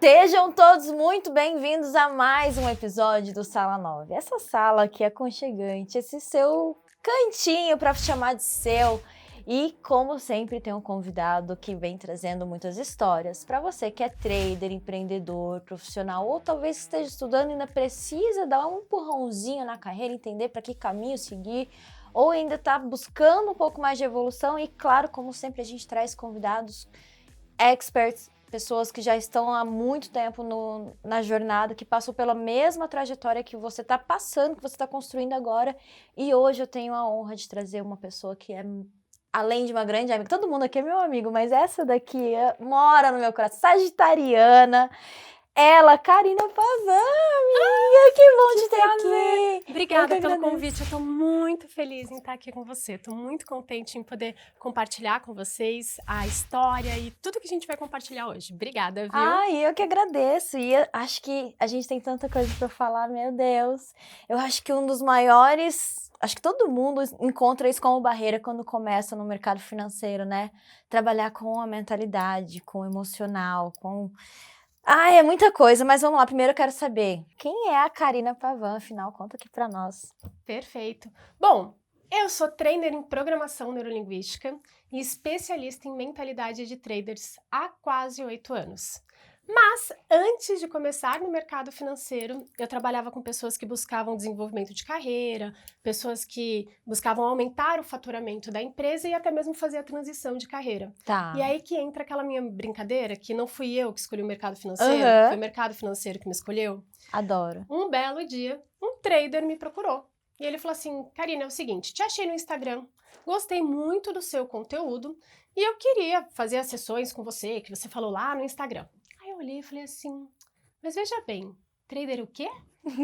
Sejam todos muito bem-vindos a mais um episódio do Sala 9. Essa sala aqui é aconchegante, esse seu cantinho para chamar de seu. E, como sempre, tem um convidado que vem trazendo muitas histórias. Para você que é trader, empreendedor, profissional, ou talvez esteja estudando e ainda precisa dar um empurrãozinho na carreira, entender para que caminho seguir, ou ainda está buscando um pouco mais de evolução. E, claro, como sempre, a gente traz convidados experts, pessoas que já estão há muito tempo na jornada, que passou pela mesma trajetória que você está passando, que você está construindo agora. E hoje eu tenho a honra de trazer uma pessoa que é, além de uma grande amiga, todo mundo aqui é meu amigo, mas essa daqui mora no meu coração, sagitariana. Ela, Karina Pavan, amiga, que bom te ter aqui. Obrigada pelo convite, eu tô muito feliz em estar aqui com você, tô muito contente em poder compartilhar com vocês a história e tudo que a gente vai compartilhar hoje. Obrigada, viu? Ai, eu que agradeço, e eu acho que a gente tem tanta coisa pra falar, meu Deus. Eu acho que um dos maiores, acho que todo mundo encontra isso como barreira quando começa no mercado financeiro, né? Trabalhar com a mentalidade, com o emocional, com... Ai, é muita coisa, mas vamos lá. Primeiro eu quero saber, quem é a Karina Pavan? Afinal, conta aqui pra nós. Perfeito. Bom, eu sou trainer em programação neurolinguística e especialista em mentalidade de traders há quase 8 anos. Mas, antes de começar no mercado financeiro, eu trabalhava com pessoas que buscavam desenvolvimento de carreira, pessoas que buscavam aumentar o faturamento da empresa e até mesmo fazer a transição de carreira. Tá. E aí que entra aquela minha brincadeira, que não fui eu que escolhi o mercado financeiro, foi o mercado financeiro que me escolheu. Adoro. Um belo dia, um trader me procurou. E ele falou assim, Karina, é o seguinte, te achei no Instagram, gostei muito do seu conteúdo e eu queria fazer as sessões com você, que você falou lá no Instagram. Aí eu olhei e falei assim, mas veja bem, trader o quê?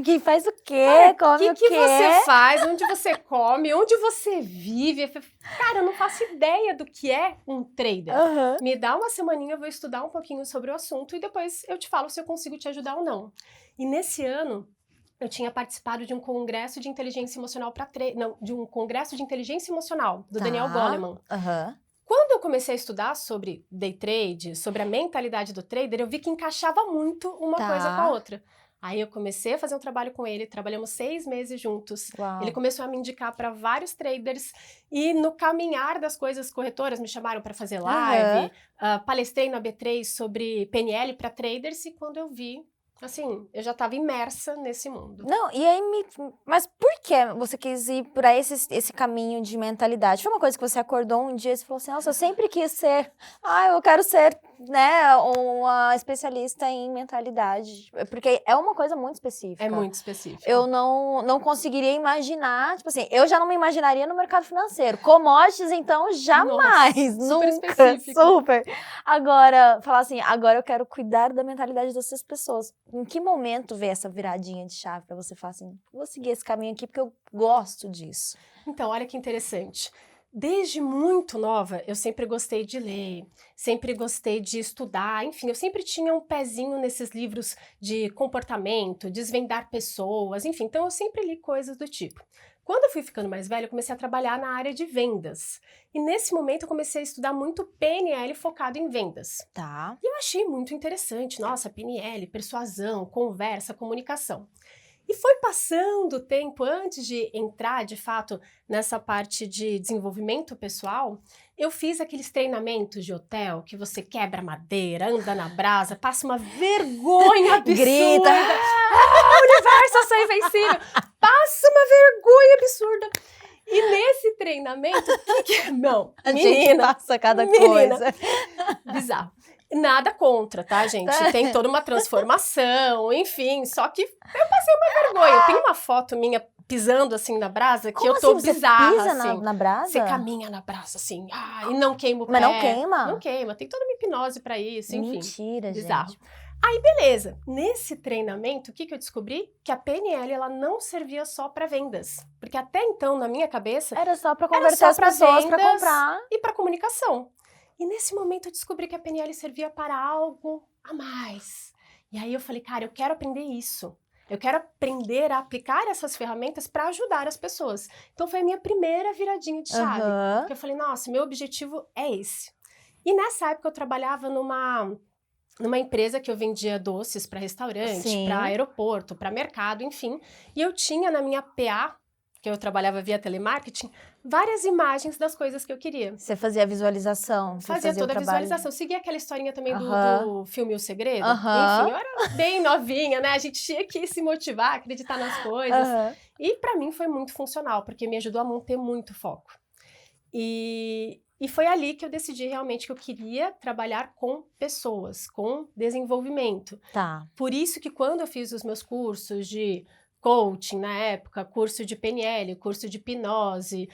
Que faz o quê? Come o quê? O que você faz? Onde você come? Onde você vive? Eu falei, cara, eu não faço ideia do que é um trader. Me dá uma semaninha, eu vou estudar um pouquinho sobre o assunto e depois eu te falo se eu consigo te ajudar ou não. E nesse ano, eu tinha participado de um congresso de inteligência emocional de um congresso de inteligência emocional do Daniel Goleman. Quando eu comecei a estudar sobre day trade, sobre a mentalidade do trader, eu vi que encaixava muito uma coisa com a outra. Aí eu comecei a fazer um trabalho com ele, trabalhamos 6 meses juntos. Uau. Ele começou a me indicar para vários traders e no caminhar das coisas, corretoras me chamaram para fazer live, palestrei na B3 sobre PNL para traders e quando eu vi, assim, eu já estava imersa nesse mundo. Não, e aí mas por que você quis ir por esse caminho de mentalidade? Foi uma coisa que você acordou um dia e falou assim, nossa, eu sempre quis ser, eu quero ser, né, uma especialista em mentalidade. Porque é uma coisa muito específica. É muito específico. Eu não conseguiria imaginar, tipo assim, eu já não me imaginaria no mercado financeiro. Commodities, então, jamais. Nossa, super nunca. específico. Super. Agora, falar assim, agora eu quero cuidar da mentalidade dessas pessoas. Em que momento veio essa viradinha de chave pra você falar assim, vou seguir esse caminho aqui porque eu gosto disso? Então, olha que interessante. Desde muito nova, eu sempre gostei de ler, sempre gostei de estudar, enfim, eu sempre tinha um pezinho nesses livros de comportamento, desvendar pessoas, enfim, então eu sempre li coisas do tipo. Quando eu fui ficando mais velha, eu comecei a trabalhar na área de vendas. E nesse momento eu comecei a estudar muito PNL focado em vendas. Tá. E eu achei muito interessante, nossa, PNL, persuasão, conversa, comunicação. E foi passando o tempo, antes de entrar, de fato, nessa parte de desenvolvimento pessoal, eu fiz aqueles treinamentos de hotel, que você quebra madeira, anda na brasa, passa uma vergonha absurda. Grita. Universo, eu sou invencível. Passa uma vergonha absurda. E nesse treinamento, não, A menina, gente passa cada coisa. Bizarro. Nada contra, tá, gente? Tem toda uma transformação, enfim, só que eu passei uma vergonha. Eu tenho uma foto minha pisando assim na brasa que Como eu tô assim, bizarra, você pisa assim. na brasa? Você caminha na brasa, assim, e não queima o pé. Mas não queima? Não queima, tem toda uma hipnose pra isso, enfim. Mentira, bizarro. gente. Aí, beleza. Nesse treinamento, o que eu descobri? Que a PNL, ela não servia só para vendas. Porque até então, na minha cabeça, Era só pra converter as pessoas pra comprar. E para comunicação. E nesse momento eu descobri que a PNL servia para algo a mais. E aí eu falei, cara, eu quero aprender isso. Eu quero aprender a aplicar essas ferramentas para ajudar as pessoas. Então foi a minha primeira viradinha de chave. Porque eu falei, nossa, meu objetivo é esse. E nessa época eu trabalhava numa numa empresa que eu vendia doces para restaurante, para aeroporto, para mercado, enfim. E eu tinha na minha PA, que eu trabalhava via telemarketing, várias imagens das coisas que eu queria. Você fazia a visualização? Fazia toda a visualização. Seguia aquela historinha também do filme O Segredo. Enfim, eu era bem novinha, né? A gente tinha que se motivar, acreditar nas coisas. E para mim foi muito funcional, porque me ajudou a manter muito foco. E foi ali que eu decidi realmente que eu queria trabalhar com pessoas, com desenvolvimento. Tá. Por isso que quando eu fiz os meus cursos de coaching na época, curso de PNL, curso de hipnose,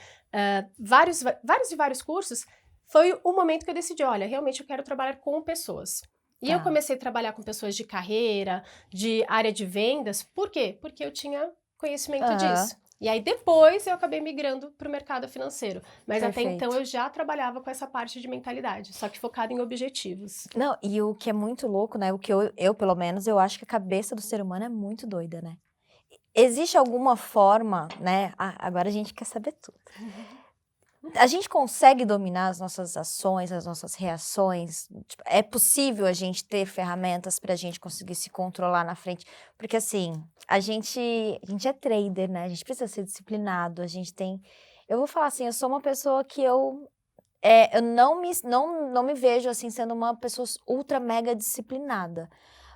vários cursos, foi o momento que eu decidi, olha, realmente eu quero trabalhar com pessoas. E eu comecei a trabalhar com pessoas de carreira, de área de vendas. Por quê? Porque eu tinha conhecimento disso. E aí depois eu acabei migrando para o mercado financeiro. Mas até então eu já trabalhava com essa parte de mentalidade, só que focada em objetivos. Não, e o que é muito louco, né? O que eu pelo menos, eu acho que a cabeça do ser humano é muito doida, né? Existe alguma forma, né? Agora a gente quer saber tudo. A gente consegue dominar as nossas ações, as nossas reações? Tipo, é possível a gente ter ferramentas para a gente conseguir se controlar na frente? Porque assim, a gente é trader, né? A gente precisa ser disciplinado, a gente tem... Eu vou falar assim, eu sou uma pessoa que eu não me vejo assim sendo uma pessoa ultra mega disciplinada,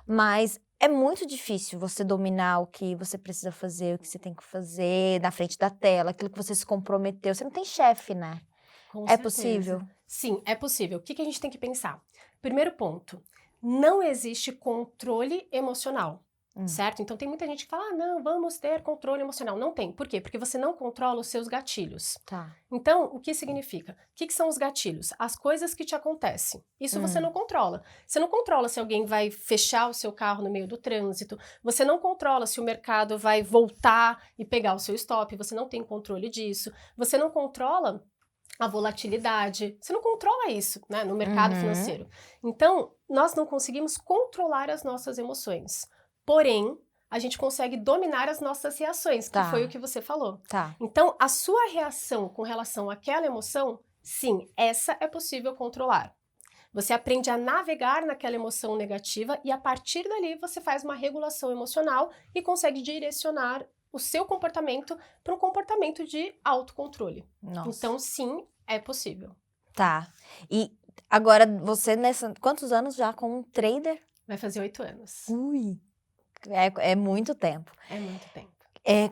mas é muito difícil você dominar o que você precisa fazer, o que você tem que fazer na frente da tela, aquilo que você se comprometeu. Você não tem chefe, né? Com certeza. Possível? Sim, é possível. O que a gente tem que pensar? Primeiro ponto, não existe controle emocional. Certo? Então tem muita gente que fala, não, vamos ter controle emocional. Não tem. Por quê? Porque você não controla os seus gatilhos. Tá. Então, o que significa? O que são os gatilhos? As coisas que te acontecem. Isso você não controla. Você não controla se alguém vai fechar o seu carro no meio do trânsito. Você não controla se o mercado vai voltar e pegar o seu stop. Você não tem controle disso. Você não controla a volatilidade. Você não controla isso, né, no mercado financeiro. Então, nós não conseguimos controlar as nossas emoções. Porém, a gente consegue dominar as nossas reações, que foi o que você falou. Então, a sua reação com relação àquela emoção, sim, essa é possível controlar. Você aprende a navegar naquela emoção negativa e, a partir dali, você faz uma regulação emocional e consegue direcionar o seu comportamento para um comportamento de autocontrole. Nossa. Então, sim, é possível. Tá. E agora, você quantos anos já como trader? Vai fazer 8 anos. Ui! É muito tempo. É muito tempo.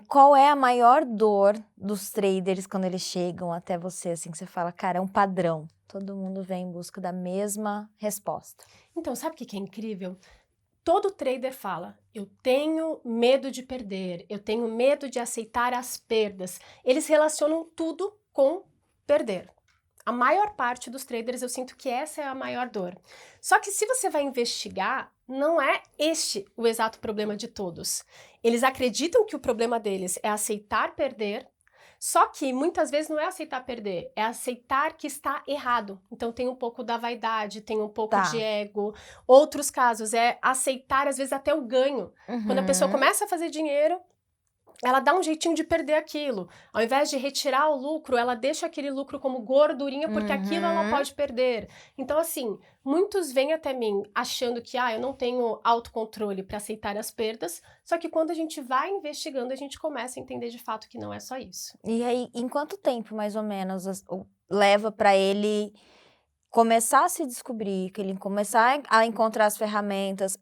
Qual é a maior dor dos traders quando eles chegam até você, assim, que você fala, cara, é um padrão. Todo mundo vem em busca da mesma resposta. Então, sabe o que é incrível? Todo trader fala, eu tenho medo de perder, eu tenho medo de aceitar as perdas. Eles relacionam tudo com perder. A maior parte dos traders, eu sinto que essa é a maior dor. Só que se você vai investigar, não é este o exato problema de todos. Eles acreditam que o problema deles é aceitar perder, só que muitas vezes não é aceitar perder, é aceitar que está errado. Então tem um pouco da vaidade, tem um pouco de ego. Outros casos é aceitar, às vezes, até o ganho. Quando a pessoa começa a fazer dinheiro, ela dá um jeitinho de perder aquilo. Ao invés de retirar o lucro, ela deixa aquele lucro como gordurinha, porque aquilo ela pode perder. Então, assim, muitos vêm até mim achando que eu não tenho autocontrole para aceitar as perdas, só que quando a gente vai investigando, a gente começa a entender de fato que não é só isso. E aí, em quanto tempo, mais ou menos, leva para ele começar a se descobrir, que ele começar a encontrar as ferramentas?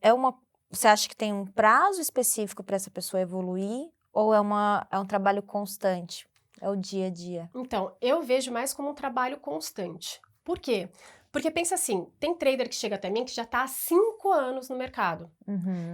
Você acha que tem um prazo específico para essa pessoa evoluir? Ou é um trabalho constante? É o dia a dia? Então, eu vejo mais como um trabalho constante. Por quê? Porque pensa assim, tem trader que chega até mim que já está há 5 anos no mercado.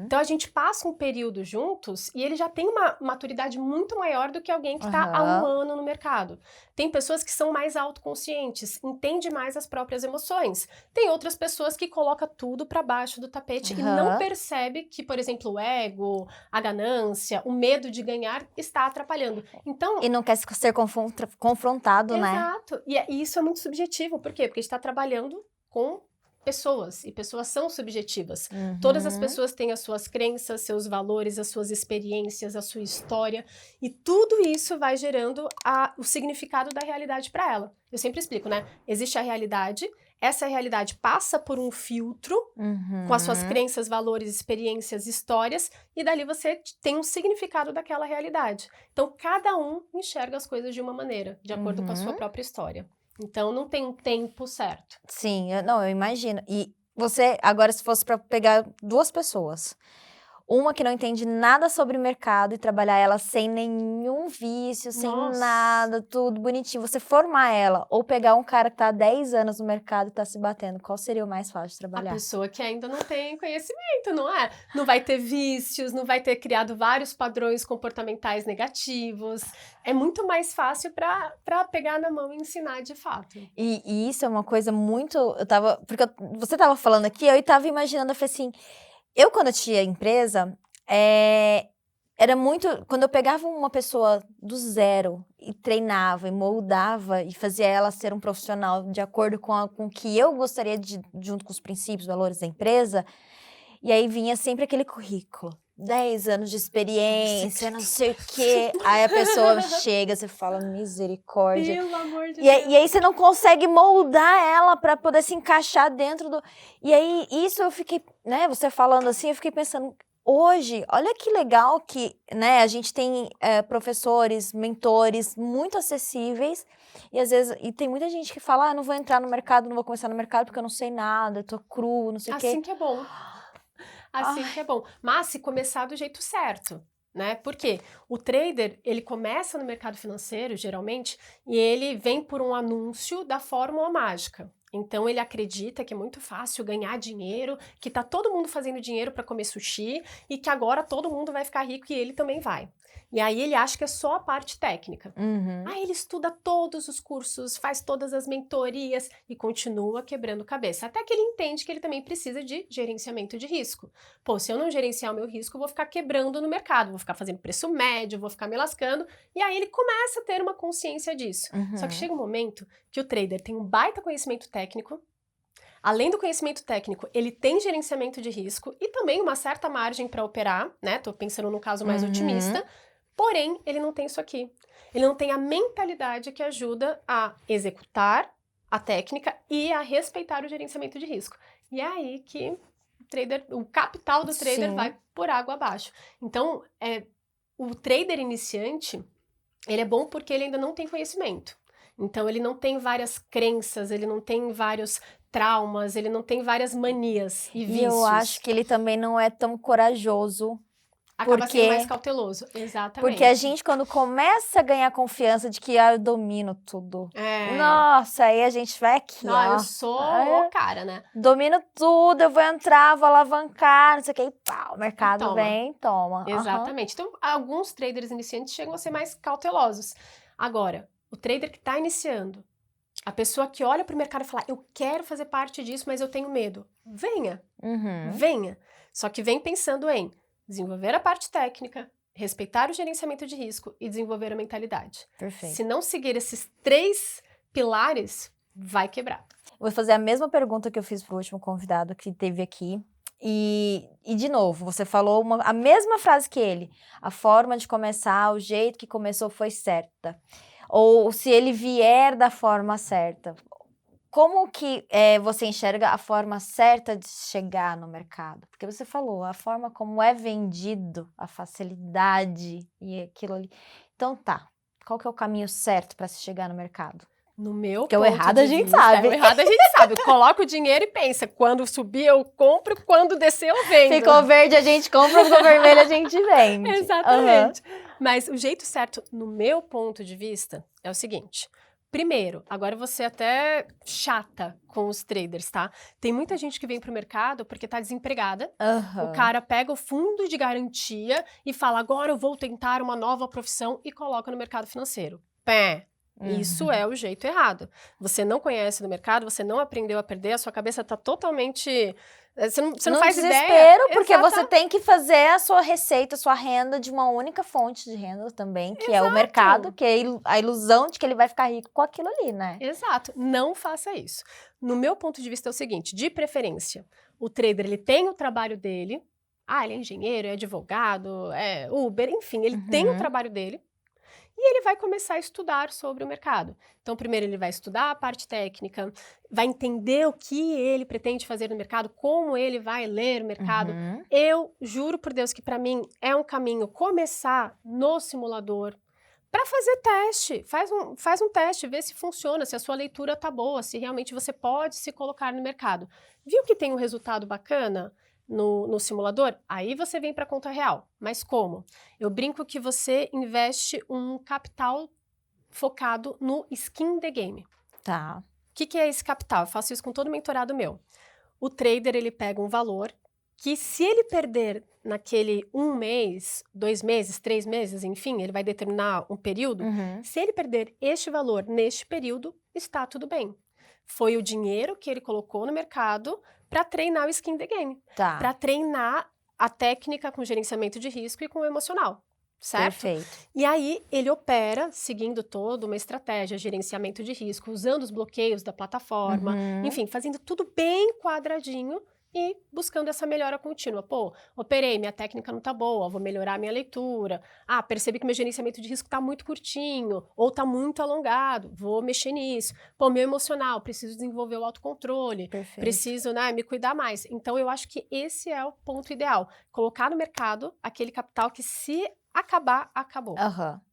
Então a gente passa um período juntos e ele já tem uma maturidade muito maior do que alguém que está há 1 ano no mercado. Tem pessoas que são mais autoconscientes, entendem mais as próprias emoções. Tem outras pessoas que colocam tudo para baixo do tapete e não percebe que, por exemplo, o ego, a ganância, o medo de ganhar está atrapalhando. Então, e não quer ser confrontado, né? Exato. E isso é muito subjetivo. Por quê? Porque a gente está trabalhando com pessoas, e pessoas são subjetivas. Todas as pessoas têm as suas crenças, seus valores, as suas experiências, a sua história, e tudo isso vai gerando o significado da realidade para ela. Eu sempre explico, né? Existe a realidade, essa realidade passa por um filtro com as suas crenças, valores, experiências, histórias, e dali você tem um significado daquela realidade. Então, cada um enxerga as coisas de uma maneira, de acordo com a sua própria história. Então, não tem um tempo certo. Sim, eu imagino. E você, agora, se fosse para pegar duas pessoas, uma que não entende nada sobre o mercado e trabalhar ela sem nenhum vício, sem nada, tudo bonitinho. Você formar ela ou pegar um cara que tá há 10 anos no mercado e tá se batendo, qual seria o mais fácil de trabalhar? A pessoa que ainda não tem conhecimento, não é? Não vai ter vícios, não vai ter criado vários padrões comportamentais negativos. É muito mais fácil para pegar na mão e ensinar de fato. E isso é uma coisa muito... Porque você tava falando aqui, eu tava imaginando, eu falei assim... quando eu tinha empresa, era muito... Quando eu pegava uma pessoa do zero e treinava e moldava e fazia ela ser um profissional de acordo com o que eu gostaria junto com os princípios, valores da empresa, e aí vinha sempre aquele currículo. 10 anos de experiência, não sei o quê. Aí a pessoa chega, você fala, misericórdia. Pelo amor de Deus. E aí você não consegue moldar ela para poder se encaixar dentro do... E aí, isso eu fiquei, né, você falando assim, eu fiquei pensando, hoje, olha que legal que, né, a gente tem professores, mentores muito acessíveis, e às vezes, e tem muita gente que fala, não vou entrar no mercado, não vou começar no mercado porque eu não sei nada, eu tô cru, não sei o quê. Assim que é bom. Assim que é bom. Mas se começar do jeito certo, né? Porque o trader, ele começa no mercado financeiro, geralmente, e ele vem por um anúncio da fórmula mágica. Então ele acredita que é muito fácil ganhar dinheiro, que tá todo mundo fazendo dinheiro para comer sushi e que agora todo mundo vai ficar rico e ele também vai. E aí ele acha que é só a parte técnica. Aí ele estuda todos os cursos, faz todas as mentorias e continua quebrando cabeça. Até que ele entende que ele também precisa de gerenciamento de risco. Pô, se eu não gerenciar o meu risco, eu vou ficar quebrando no mercado, vou ficar fazendo preço médio, vou ficar me lascando. E aí ele começa a ter uma consciência disso. Só que chega um momento que o trader tem um baita conhecimento técnico. Além do conhecimento técnico, ele tem gerenciamento de risco e também uma certa margem para operar, né? Tô pensando num caso mais otimista. Porém, ele não tem isso aqui. Ele não tem a mentalidade que ajuda a executar a técnica e a respeitar o gerenciamento de risco. E é aí que o capital do trader vai por água abaixo. Então, o trader iniciante, ele é bom porque ele ainda não tem conhecimento. Então, ele não tem várias crenças, ele não tem vários traumas, ele não tem várias manias e vícios. E eu acho que ele também não é tão corajoso. Acaba sendo mais cauteloso, exatamente. Porque a gente, quando começa a ganhar confiança de que eu domino tudo, nossa, aí a gente vai aqui, eu sou o cara, né? Domino tudo, eu vou entrar, vou alavancar, não sei o que, e pá, o mercado vem, toma. Exatamente. Então, alguns traders iniciantes chegam a ser mais cautelosos. Agora, o trader que está iniciando, a pessoa que olha para o mercado e fala, eu quero fazer parte disso, mas eu tenho medo. Venha, venha. Só que vem pensando em desenvolver a parte técnica, respeitar o gerenciamento de risco e desenvolver a mentalidade. Perfeito. Se não seguir esses 3 pilares, vai quebrar. Vou fazer a mesma pergunta que eu fiz pro último convidado que teve aqui. E de novo, você falou a mesma frase que ele. A forma de começar, o jeito que começou foi certa. Ou se ele vier da forma certa. Como que você enxerga a forma certa de chegar no mercado? Porque você falou, a forma como é vendido, a facilidade e aquilo ali. Então tá, qual que é o caminho certo para se chegar no mercado? No meu Porque o errado a gente sabe. O errado a gente sabe. Coloca o dinheiro e pensa, quando subir eu compro, quando descer eu vendo. Ficou verde a gente compra, ficou vermelho a gente vende. Exatamente. Mas o jeito certo, no meu ponto de vista, é o seguinte... Primeiro, agora você até chata com os traders, tá? Tem muita gente que vem pro mercado porque tá desempregada. O cara pega o fundo de garantia e fala, agora eu vou tentar uma nova profissão e coloca no mercado financeiro. Pé! Isso é o jeito errado. Você não conhece do mercado, você não aprendeu a perder, a sua cabeça tá totalmente... Você não faz ideia. Desespero, porque você tem que fazer a sua receita, a sua renda de uma única fonte de renda também, que é o mercado, que é a ilusão de que ele vai ficar rico com aquilo ali, né? Exato. Não faça isso. No meu ponto de vista é o seguinte, de preferência, o trader, ele tem o trabalho dele, ele é engenheiro, é advogado, é Uber, enfim, ele tem o trabalho dele, e ele vai começar a estudar sobre o mercado. Então, primeiro ele vai estudar a parte técnica, vai entender o que ele pretende fazer no mercado, como ele vai ler o mercado. Eu juro por Deus que para mim é um caminho começar no simulador, para fazer teste, faz um teste, vê se funciona, se a sua leitura tá boa, se realmente você pode se colocar no mercado. Viu que tem um resultado bacana no simulador? Aí você vem para a conta real. Mas como? Eu brinco que você investe um capital focado no skin the game. Tá. O que é esse capital? Eu faço isso com todo mentorado meu. O trader, ele pega um valor que se ele perder naquele 1 mês, 2 meses, 3 meses, enfim, ele vai determinar um período, se ele perder este valor neste período, está tudo bem. Foi o dinheiro que ele colocou no mercado para treinar o skin the game, para treinar a técnica com gerenciamento de risco e com o emocional, certo? Perfeito. E aí ele opera seguindo toda uma estratégia, gerenciamento de risco, usando os bloqueios da plataforma, enfim, fazendo tudo bem quadradinho, e buscando essa melhora contínua. Pô, operei, minha técnica não tá boa, vou melhorar a minha leitura. Ah, percebi que meu gerenciamento de risco tá muito curtinho, ou tá muito alongado, vou mexer nisso. Pô, meu emocional, preciso desenvolver o autocontrole, preciso, né, me cuidar mais. Então, eu acho que esse é o ponto ideal. Colocar no mercado aquele capital que se acabar, acabou.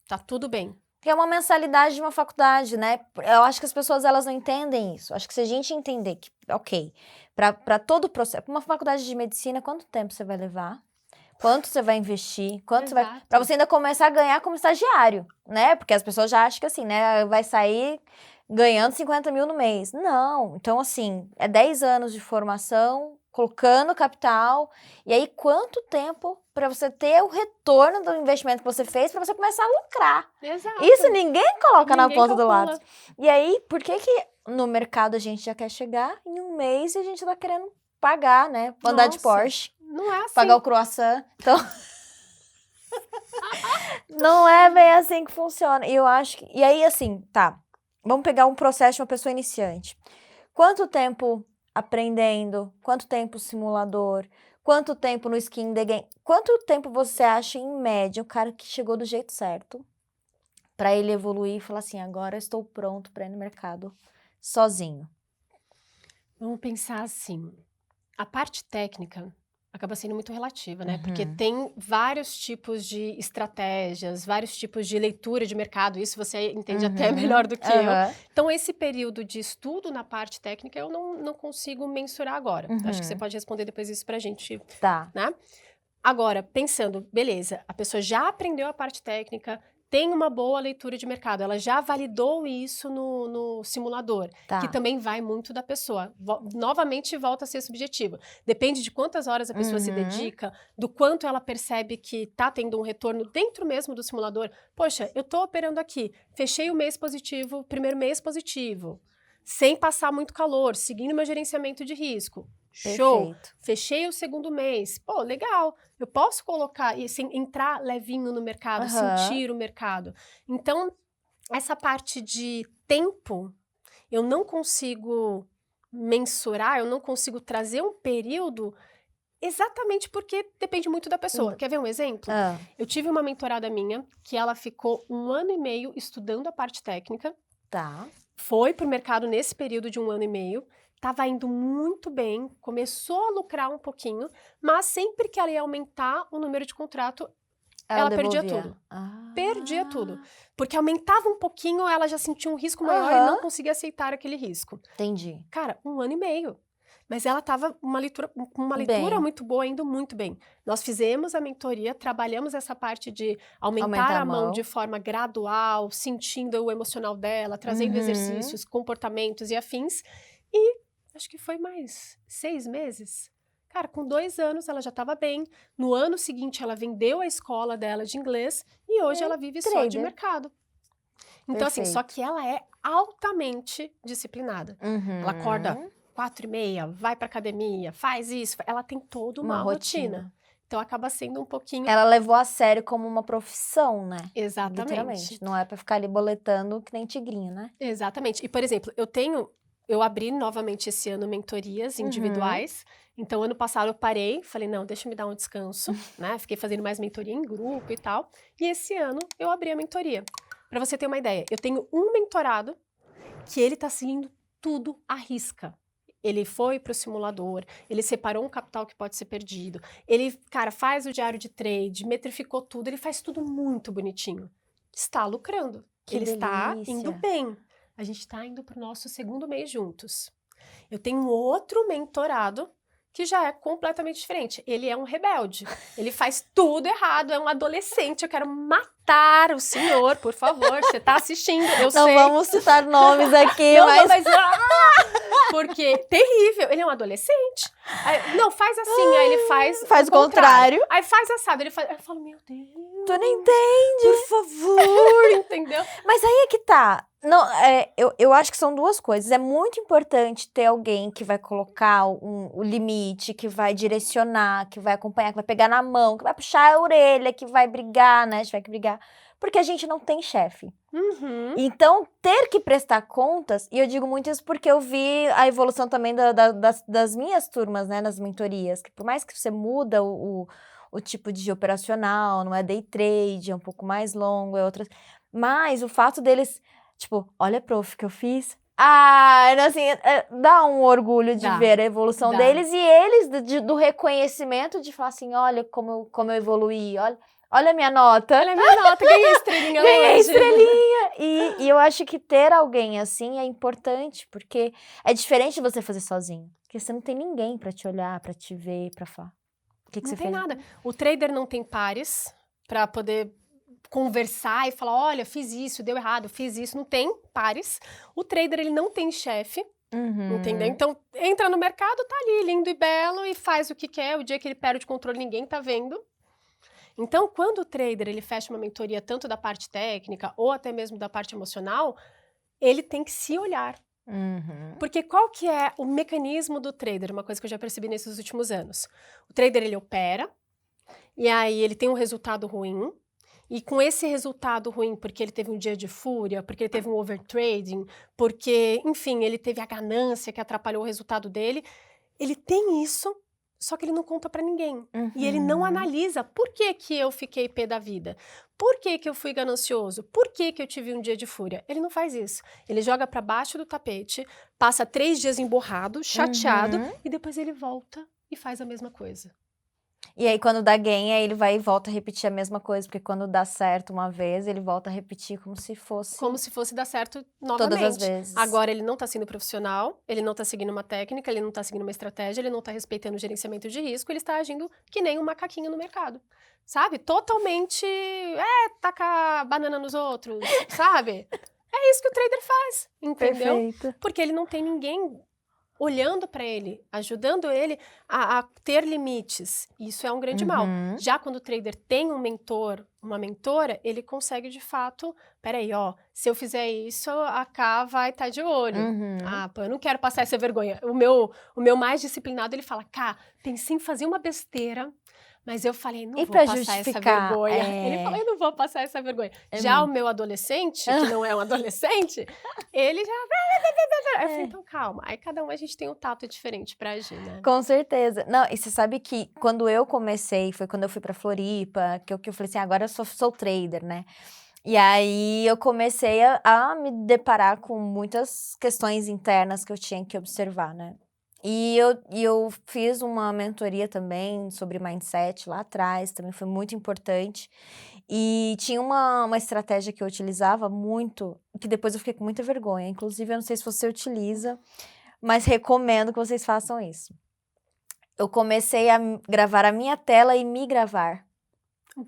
Tá tudo bem. Que é uma mensalidade de uma faculdade, né? Eu acho que as pessoas, elas não entendem isso. Acho que se a gente entender que, ok, para todo o processo, uma faculdade de medicina, quanto tempo você vai levar? Quanto você vai investir? Quanto você vai... Para você ainda começar a ganhar como estagiário, né? Porque as pessoas já acham que assim, né? Vai sair ganhando 50 mil no mês. Não. Então, assim, é 10 anos de formação, colocando capital. E aí, quanto tempo para você ter o retorno do investimento que você fez para você começar a lucrar? Exato. Isso ninguém coloca na ponta do lápis. E aí, por que no mercado a gente já quer chegar em 1 mês e a gente tá querendo pagar, né? Andar de Porsche. Não é assim. Pagar o croissant. Então, não é bem assim que funciona. E eu acho que... E aí, assim, tá. Vamos pegar um processo de uma pessoa iniciante. Quanto tempo aprendendo? Quanto tempo simulador? Quanto tempo no skin the game? Quanto tempo você acha, em média, o cara que chegou do jeito certo para ele evoluir e falar assim, agora eu estou pronto para ir no mercado sozinho? Vamos pensar assim, a parte técnica acaba sendo muito relativa, né? Porque tem vários tipos de estratégias, vários tipos de leitura de mercado, isso você entende até melhor do que eu. Então, esse período de estudo na parte técnica, eu não consigo mensurar agora. Acho que você pode responder depois isso pra gente, né? Agora, pensando, beleza, a pessoa já aprendeu a parte técnica, tem uma boa leitura de mercado, ela já validou isso no simulador, que também vai muito da pessoa. Novamente, volta a ser subjetivo. Depende de quantas horas a pessoa se dedica, do quanto ela percebe que tá tendo um retorno dentro mesmo do simulador. Poxa, eu tô operando aqui, fechei o mês positivo, primeiro mês positivo, sem passar muito calor, seguindo meu gerenciamento de risco. Show! Fechei o segundo mês. Pô, legal. Eu posso colocar e assim, entrar levinho no mercado, sentir o mercado. Então, essa parte de tempo, eu não consigo mensurar, eu não consigo trazer um período exatamente porque depende muito da pessoa. Quer ver um exemplo? Eu tive uma mentorada minha que ela ficou 1 ano e meio estudando a parte técnica. Foi pro mercado nesse período de 1 ano e meio. Estava indo muito bem, começou a lucrar um pouquinho, mas sempre que ela ia aumentar o número de contrato, ela perdia tudo. Perdia tudo. Porque aumentava um pouquinho, ela já sentia um risco maior e não conseguia aceitar aquele risco. Entendi. Cara, 1 ano e meio. Mas ela estava uma leitura muito boa, indo muito bem. Nós fizemos a mentoria, trabalhamos essa parte de aumentar a mão de forma gradual, sentindo o emocional dela, trazendo exercícios, comportamentos e afins. E acho que foi mais 6 meses. Cara, com 2 anos ela já estava bem. No ano seguinte ela vendeu a escola dela de inglês e hoje ela vive só de mercado. Então assim, só que ela é altamente disciplinada. Ela acorda 4h30, vai pra academia, faz isso. Ela tem toda uma rotina. Então acaba sendo um pouquinho... Ela levou a sério como uma profissão, né? Exatamente. Literalmente. Não é pra ficar ali boletando que nem tigrinho, né? Exatamente. E, por exemplo, eu abri novamente esse ano mentorias individuais. Então, ano passado eu parei, falei, não, deixa eu me dar um descanso, né? Fiquei fazendo mais mentoria em grupo e tal. E esse ano eu abri a mentoria. Pra você ter uma ideia, eu tenho um mentorado que ele tá seguindo tudo à risca. Ele foi pro simulador, ele separou um capital que pode ser perdido, ele, cara, faz o diário de trade, metrificou tudo, ele faz tudo muito bonitinho. Está lucrando. Que ele delícia. Está indo bem. A gente está indo pro nosso 2º mês juntos. Eu tenho um outro mentorado que já é completamente diferente. Ele é um rebelde. Ele faz tudo errado, é um adolescente. Eu quero matar o senhor, por favor. Você tá assistindo, eu sei. Não vamos citar nomes aqui, mas... Porque, terrível, ele é um adolescente. Aí, não, faz assim, aí ele faz o contrário. Aí faz assado, ele faz... Aí eu falo, meu Deus. Tu não entende. Por favor, entendeu? Mas aí é que tá. Não, eu acho que são duas coisas. É muito importante ter alguém que vai colocar o limite, que vai direcionar, que vai acompanhar, que vai pegar na mão, que vai puxar a orelha, que vai brigar, né? A gente vai que brigar. Porque a gente não tem chefe. Uhum. Então, ter que prestar contas, e eu digo muito isso porque eu vi a evolução também das minhas turmas, né? Nas mentorias. Que por mais que você muda o tipo de operacional, não é day trade, é um pouco mais longo, é outras... Mas o fato deles... Tipo, olha, prof, que eu fiz. Assim, dá um orgulho de ver a evolução deles. E eles, do reconhecimento de falar assim, olha como eu evoluí, olha a minha nota. Olha a minha nota, ganhei estrelinha hoje. Ganhei estrelinha. E eu acho que ter alguém assim é importante, porque é diferente de você fazer sozinho. Porque você não tem ninguém pra te olhar, pra te ver, pra falar. O que Não você tem fez? nada. O trader não tem pares pra poder conversar e falar, olha, fiz isso, deu errado, fiz isso. Não tem pares. O trader, ele não tem chefe, entendeu? Então, entra no mercado, tá ali, lindo e belo, e faz o que quer. O dia que ele perde o controle, ninguém tá vendo. Então, quando o trader, ele fecha uma mentoria tanto da parte técnica ou até mesmo da parte emocional, ele tem que se olhar. Porque qual que é o mecanismo do trader? Uma coisa que eu já percebi nesses últimos anos. O trader, ele opera, e aí ele tem um resultado ruim, e com esse resultado ruim, porque ele teve um dia de fúria, porque ele teve um overtrading, porque, enfim, ele teve a ganância que atrapalhou o resultado dele, ele tem isso, só que ele não conta pra ninguém. E ele não analisa por que que eu fiquei pé da vida, por que que eu fui ganancioso, por que que eu tive um dia de fúria. Ele não faz isso. Ele joga pra baixo do tapete, passa 3 dias emborrado, chateado, e depois ele volta e faz a mesma coisa. E aí, quando dá gain, aí ele vai e volta a repetir a mesma coisa. Porque quando dá certo uma vez, ele volta a repetir como se fosse... Como se fosse dar certo novamente. Todas as vezes. Agora, ele não tá sendo profissional, ele não tá seguindo uma técnica, ele não tá seguindo uma estratégia, ele não tá respeitando o gerenciamento de risco, ele está agindo que nem um macaquinho no mercado. Sabe? Totalmente... tacar banana nos outros, sabe? É isso que o trader faz, entendeu? Perfeito. Porque ele não tem ninguém olhando para ele, ajudando ele a ter limites. Isso é um grande mal. Já quando o trader tem um mentor, uma mentora, ele consegue de fato, peraí, ó, se eu fizer isso, a Ká vai estar de olho. Ah, pô, eu não quero passar essa vergonha. O meu mais disciplinado, ele fala, Ká, pensei em fazer uma besteira, mas eu falei, não vou passar essa vergonha. Ele falou, eu não vou passar essa vergonha. Já o meu adolescente, que não é um adolescente, ele já... Eu falei, então calma. Aí cada um a gente tem um tato diferente pra agir, né? Com certeza. Não, e você sabe que quando eu comecei, foi quando eu fui pra Floripa, que eu falei assim, agora eu sou trader, né? E aí eu comecei a me deparar com muitas questões internas que eu tinha que observar, né? E eu fiz uma mentoria também sobre mindset lá atrás, também foi muito importante. E tinha uma estratégia que eu utilizava muito, que depois eu fiquei com muita vergonha. Inclusive, eu não sei se você utiliza, mas recomendo que vocês façam isso. Eu comecei a gravar a minha tela e me gravar.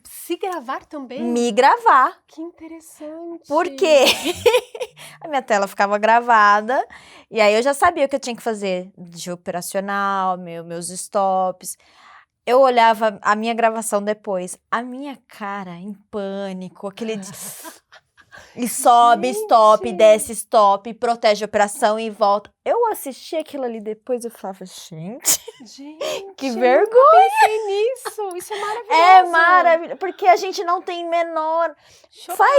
Se gravar também? Me gravar. Que interessante. Por quê? A minha tela ficava gravada, e aí eu já sabia o que eu tinha que fazer de operacional, meus stops. Eu olhava a minha gravação depois, a minha cara em pânico, aquele... E sobe, Gente. stop, desce, stop, protege a operação e volta. Eu assisti aquilo ali depois, eu falava, gente, que vergonha. Eu pensei nisso, isso é maravilhoso. É maravilhoso, porque a gente não tem menor... Chocada.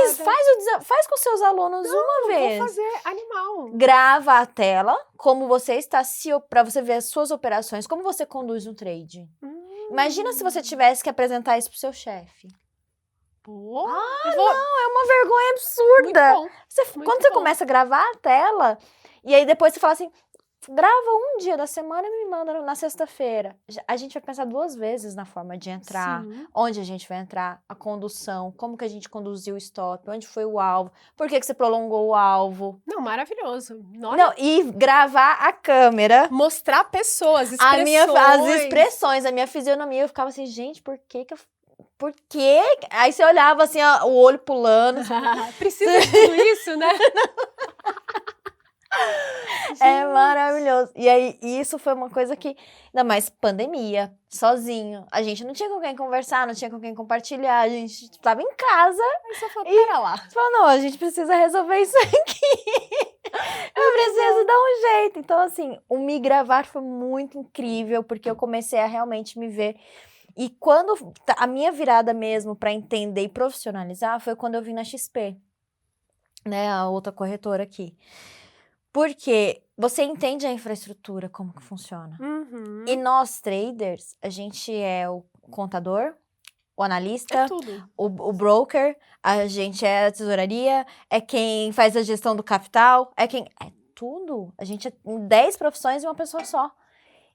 Faz com seus alunos uma vez. Vou fazer animal. Grava a tela, como você está, para você ver as suas operações, como você conduz um trade. Imagina se você tivesse que apresentar isso pro seu chefe. Pô, não, é uma vergonha absurda. Muito bom. Quando você começa a gravar a tela, e aí depois você fala assim, grava um dia da semana e me manda na sexta-feira. A gente vai pensar 2 vezes na forma de entrar, Sim. onde a gente vai entrar, a condução, como que a gente conduziu o stop, onde foi o alvo, por que você prolongou o alvo. Não, maravilhoso. Não, e gravar a câmera. Mostrar pessoas, expressões. As expressões, a minha fisionomia, eu ficava assim, gente, por quê? Por quê? Aí você olhava assim, ó, o olho pulando. Precisa de tudo isso, né? É maravilhoso. E aí, isso foi uma coisa que, ainda mais pandemia, sozinho. A gente não tinha com quem conversar, não tinha com quem compartilhar, a gente estava em casa. Aí você falou, pera lá. Você falou, não, a gente precisa resolver isso aqui. Eu preciso dar um jeito. Então, assim, o me gravar foi muito incrível, porque eu comecei a realmente me ver. E quando a minha virada mesmo para entender e profissionalizar foi quando eu vim na XP, né, a outra corretora aqui. Porque você entende a infraestrutura, como que funciona. Uhum. E nós, traders, a gente é o contador, o analista, É tudo. o broker, a gente é a tesouraria, é quem faz a gestão do capital, é tudo. A gente é 10 profissões e uma pessoa só.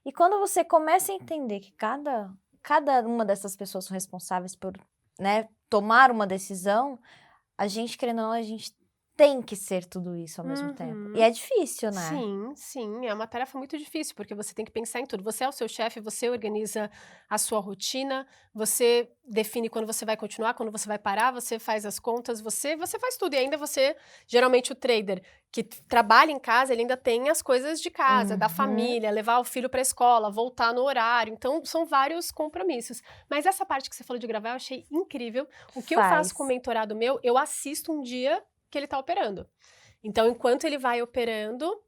E quando você começa a entender que cada uma dessas pessoas são responsáveis por, né, tomar uma decisão, a gente, querendo ou não, a gente tem que ser tudo isso ao mesmo tempo. E é difícil, né? Sim, sim. É uma tarefa muito difícil, porque você tem que pensar em tudo. Você é o seu chefe, você organiza a sua rotina, você define quando você vai continuar, quando você vai parar, você faz as contas, você faz tudo. E ainda você, geralmente o trader que trabalha em casa, ele ainda tem as coisas de casa, da família, levar o filho para a escola, voltar no horário. Então, são vários compromissos. Mas essa parte que você falou de gravar, eu achei incrível. O que eu faço com o mentorado meu, eu assisto um dia que ele tá operando. Então, enquanto ele vai operando,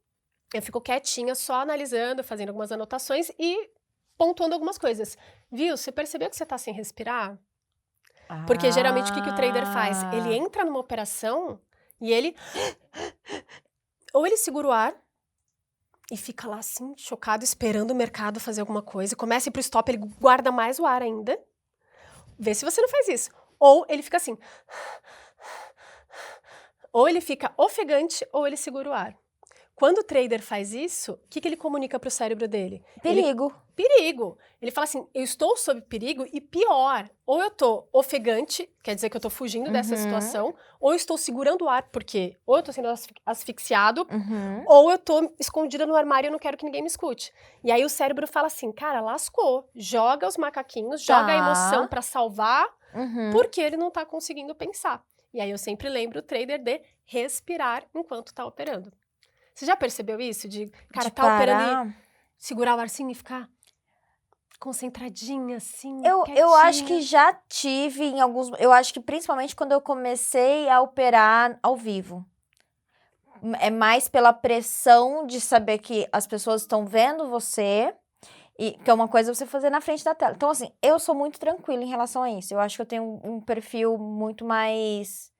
eu fico quietinha, só analisando, fazendo algumas anotações e pontuando algumas coisas. Viu? Você percebeu que você tá sem respirar? Porque geralmente o que o trader faz? Ele entra numa operação e ele... Ou ele segura o ar e fica lá assim, chocado, esperando o mercado fazer alguma coisa. Começa a ir pro stop, ele guarda mais o ar ainda. Vê se você não faz isso. Ou ele fica assim... Ou ele fica ofegante ou ele segura o ar. Quando o trader faz isso, o que ele comunica para o cérebro dele? Perigo. Perigo. Ele fala assim, eu estou sob perigo e pior, ou eu estou ofegante, quer dizer que eu estou fugindo dessa situação, ou eu estou segurando o ar, porque ou eu estou sendo asfixiado, ou eu estou escondida no armário e eu não quero que ninguém me escute. E aí o cérebro fala assim, cara, lascou, joga os macaquinhos, joga a emoção para salvar, porque ele não está conseguindo pensar. E aí eu sempre lembro o trader de respirar enquanto tá operando. Você já percebeu isso? Cara, tá operando e segurar o ar assim e ficar concentradinha assim, eu acho que já tive em alguns... Eu acho que principalmente quando eu comecei a operar ao vivo. É mais pela pressão de saber que as pessoas estão vendo você... E, que é uma coisa você fazer na frente da tela. Então, assim, eu sou muito tranquila em relação a isso. Eu acho que eu tenho um perfil muito mais...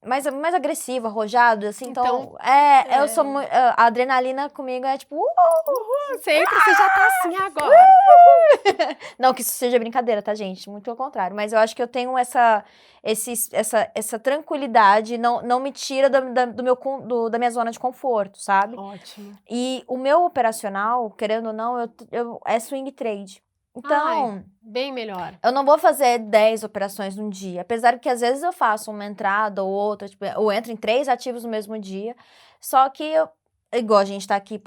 mais agressivo, arrojado, assim. Então eu sou muito... A adrenalina comigo é tipo... Você entra, você já tá assim agora. Não que isso seja brincadeira, tá, gente? Muito pelo contrário. Mas eu acho que eu tenho essa tranquilidade, não me tira da minha zona de conforto, sabe? Ótimo. E o meu operacional, querendo ou não, é swing trade. Então, bem melhor. Eu não vou fazer 10 operações num dia. Apesar que às vezes eu faço uma entrada ou outra, tipo, eu entro em 3 ativos no mesmo dia. Só que igual a gente tá aqui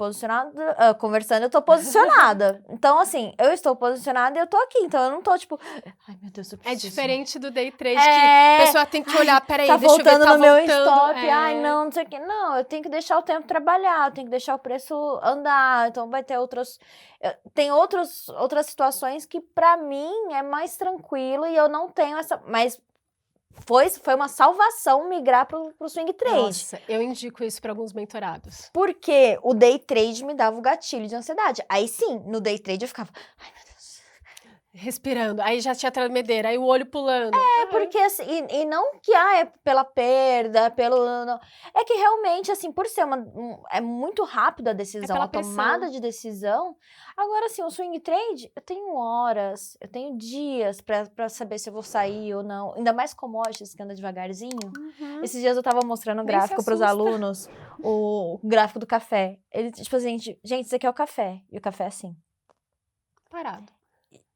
conversando, eu tô posicionada. Então, assim, eu estou posicionada e eu tô aqui. Então, eu não tô, tipo... Ai, meu Deus, eu preciso... É diferente do day trade, que a pessoa tem que olhar, peraí, tá deixa eu ver, voltando tá no meu voltando. stop. Ai, não sei o que. Não, eu tenho que deixar o tempo trabalhar, eu tenho que deixar o preço andar. Então, vai ter tem outras situações que, pra mim, é mais tranquilo e eu não tenho essa... Mas... Foi uma salvação migrar pro swing trade. Nossa, eu indico isso para alguns mentorados. Porque o day trade me dava o gatilho de ansiedade. Aí sim, no day trade eu ficava, ai meu Deus, respirando, aí já tinha tremedeira, aí o olho pulando. Porque assim, e não que é pela perda, não. É que realmente, assim, por ser é muito rápida a decisão, pela a tomada de decisão. Agora, assim, o swing trade, eu tenho horas, eu tenho dias pra saber se eu vou sair ou não. Ainda mais commodities que anda devagarzinho. Esses dias eu tava mostrando um Nem se gráfico pros assusta. alunos, o gráfico do café. Ele, tipo assim, gente, isso aqui é o café. E o café é assim. Parado.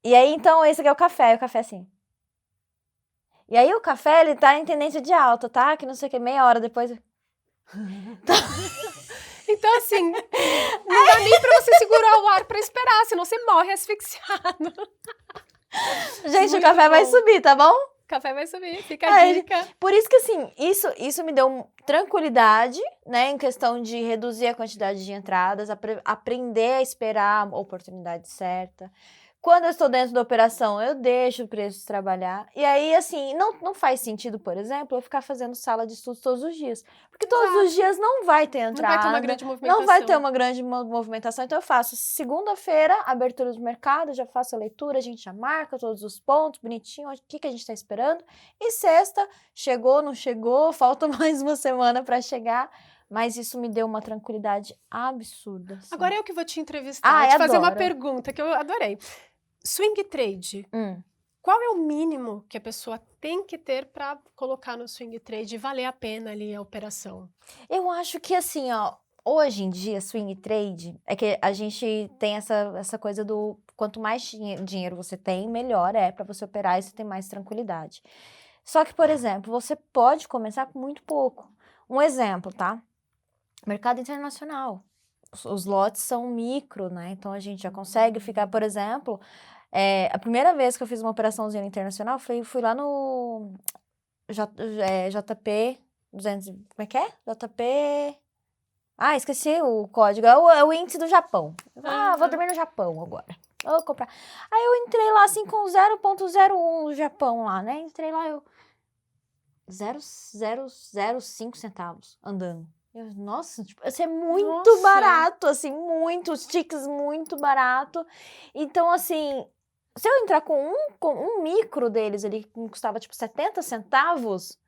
E aí, então, esse aqui é o café, e o café é assim. E aí o café, ele tá em tendência de alta, tá? Que não sei o que, meia hora depois... Então, assim, não dá nem pra você segurar o ar pra esperar, senão você morre asfixiado. Gente, Muito o café vai bom. subir, tá bom? O café vai subir, fica a dica. Por isso que, assim, isso me deu tranquilidade, né? Em questão de reduzir a quantidade de entradas, aprender a esperar a oportunidade certa. Quando eu estou dentro da operação, eu deixo o preço trabalhar. E aí, assim, não faz sentido, por exemplo, eu ficar fazendo sala de estudos todos os dias. Porque todos os dias não vai ter entrada. Não vai ter uma grande movimentação. Não vai ter uma grande movimentação. Então, eu faço segunda-feira, abertura do mercado, já faço a leitura, a gente já marca todos os pontos, bonitinho, o que a gente está esperando. E sexta, chegou, não chegou, falta mais uma semana para chegar. Mas isso me deu uma tranquilidade absurda. Assim. Agora eu que vou te entrevistar, te fazer uma adoro. pergunta que eu adorei. Swing trade, qual é o mínimo que a pessoa tem que ter para colocar no swing trade e valer a pena ali a operação? Eu acho que assim, ó, hoje em dia, swing trade, é que a gente tem essa coisa do quanto mais dinheiro você tem, melhor é para você operar e você ter mais tranquilidade. Só que, por exemplo, você pode começar com muito pouco. Um exemplo, tá? Mercado internacional. Os lotes são micro, né? Então a gente já consegue ficar, por exemplo, a primeira vez que eu fiz uma operaçãozinha internacional, fui lá no JP 200, como é que é? JP... Ah, esqueci o código, é o índice do Japão. Vou dormir no Japão agora. Vou comprar. Aí eu entrei lá assim com 0,01 do Japão lá, né? Entrei lá, 0,005 centavos andando. Nossa, tipo, isso é muito barato, assim, muito, os tickets muito barato. Então, assim, se eu entrar com um micro deles ali, que custava tipo 70 centavos,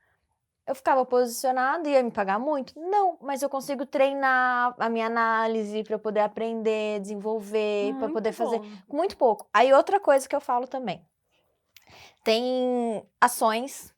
eu ficava posicionado e ia me pagar muito? Não, mas eu consigo treinar a minha análise para eu poder aprender, desenvolver, para poder fazer com muito pouco. Aí outra coisa que eu falo também, tem ações.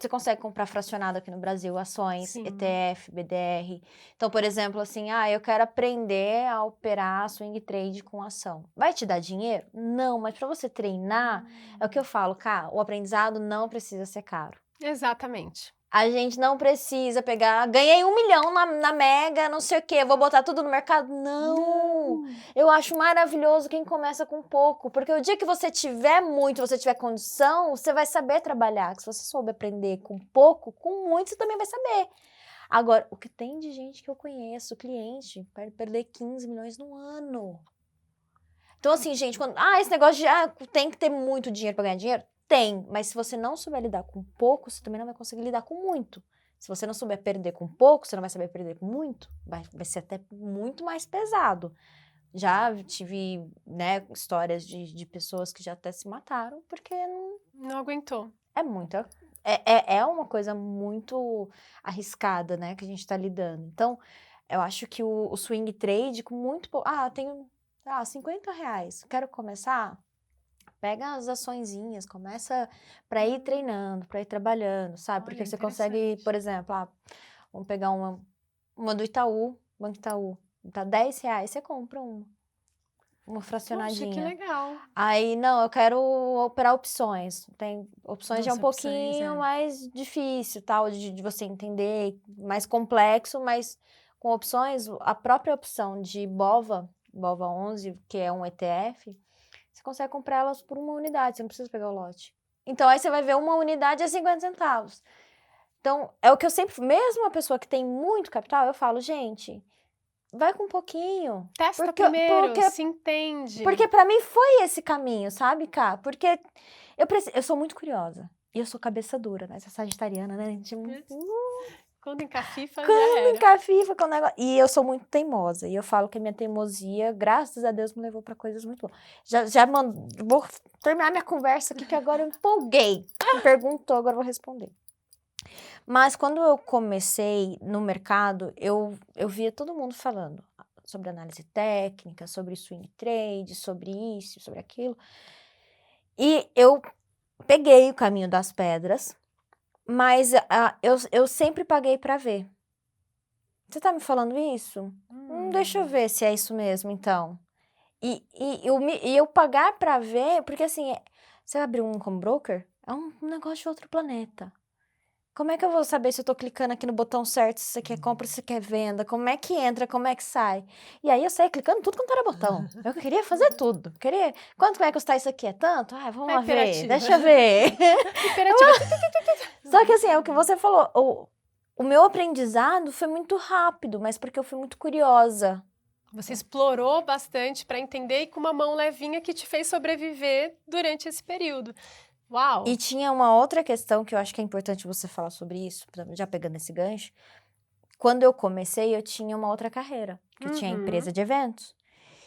Você consegue comprar fracionado aqui no Brasil, ações, Sim. ETF, BDR. Então, por exemplo, assim, eu quero aprender a operar swing trade com ação. Vai te dar dinheiro? Não, mas para você treinar, é o que eu falo, cara, o aprendizado não precisa ser caro. Exatamente. A gente não precisa pegar, ganhei 1 milhão na Mega, não sei o quê, vou botar tudo no mercado. Não! Eu acho maravilhoso quem começa com pouco, porque o dia que você tiver muito, você tiver condição, você vai saber trabalhar. Se você souber aprender com pouco, com muito, você também vai saber. Agora, o que tem de gente que eu conheço, cliente, para perder 15 milhões no ano. Então, assim, gente, esse negócio de tem que ter muito dinheiro para ganhar dinheiro? Tem, mas se você não souber lidar com pouco, você também não vai conseguir lidar com muito. Se você não souber perder com pouco, você não vai saber perder com muito. Vai ser até muito mais pesado. Já tive, né, histórias de pessoas que já até se mataram porque não aguentou. É uma coisa muito arriscada, né, que a gente tá lidando. Então, eu acho que o swing trade com muito pouco... tenho R$50, quero começar... Pega as açõezinhas, começa para ir treinando, para ir trabalhando, sabe? Porque você consegue, por exemplo, vamos pegar uma do Itaú, Banco Itaú, tá R$10, você compra uma fracionadinha. Poxa, que legal. Aí, não, eu quero operar opções. Tem opções já um pouquinho mais difícil, tal, de você entender, mais complexo, mas com opções, a própria opção de BOVA 11, que é um ETF, você consegue comprar elas por uma unidade, você não precisa pegar o lote. Então, aí você vai ver uma unidade a 50 centavos. Então, é o que eu sempre... Mesmo a pessoa que tem muito capital, eu falo, gente, vai com um pouquinho. Testa primeiro, se entende. Porque pra mim foi esse caminho, sabe, Cá? Porque eu sou muito curiosa. E eu sou cabeça dura, né? Essa sagitariana, né? Quando encafifa, já Quando era. encafifa com o negócio. E eu sou muito teimosa. E eu falo que a minha teimosia, graças a Deus, me levou pra coisas muito boas. Vou terminar minha conversa aqui, que agora eu empolguei. Me perguntou, agora eu vou responder. Mas quando eu comecei no mercado, eu via todo mundo falando sobre análise técnica, sobre swing trade, sobre isso, sobre aquilo. E eu peguei o caminho das pedras, mas eu sempre paguei para ver. Você tá me falando isso? Deixa eu ver se é isso mesmo, então. E eu pagar para ver, porque assim, você abrir um home broker, é um negócio de outro planeta. Como é que eu vou saber se eu tô clicando aqui no botão certo, se você quer compra, se você quer venda? Como é que entra, como é que sai? E aí eu saí clicando tudo quanto era botão. Eu queria fazer tudo. Quanto vai custar isso aqui? É tanto? Ah, vamos lá ver. Deixa eu ver. Imperativa. Só que assim, é o que você falou. O meu aprendizado foi muito rápido, mas porque eu fui muito curiosa. Você explorou bastante para entender e com uma mão levinha que te fez sobreviver durante esse período. Uau! E tinha uma outra questão que eu acho que é importante você falar sobre isso, já pegando esse gancho. Quando eu comecei, eu tinha uma outra carreira, que eu tinha empresa de eventos.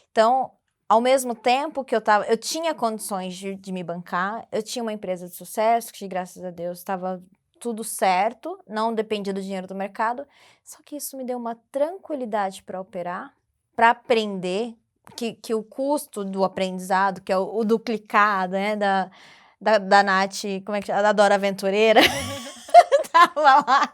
Então, ao mesmo tempo que eu tinha condições de me bancar, eu tinha uma empresa de sucesso, que graças a Deus estava tudo certo, não dependia do dinheiro do mercado, só que isso me deu uma tranquilidade para operar, para aprender, que o custo do aprendizado, que é o duplicado, né, da Nath, como é que chama? Da Dora Aventureira, tava lá.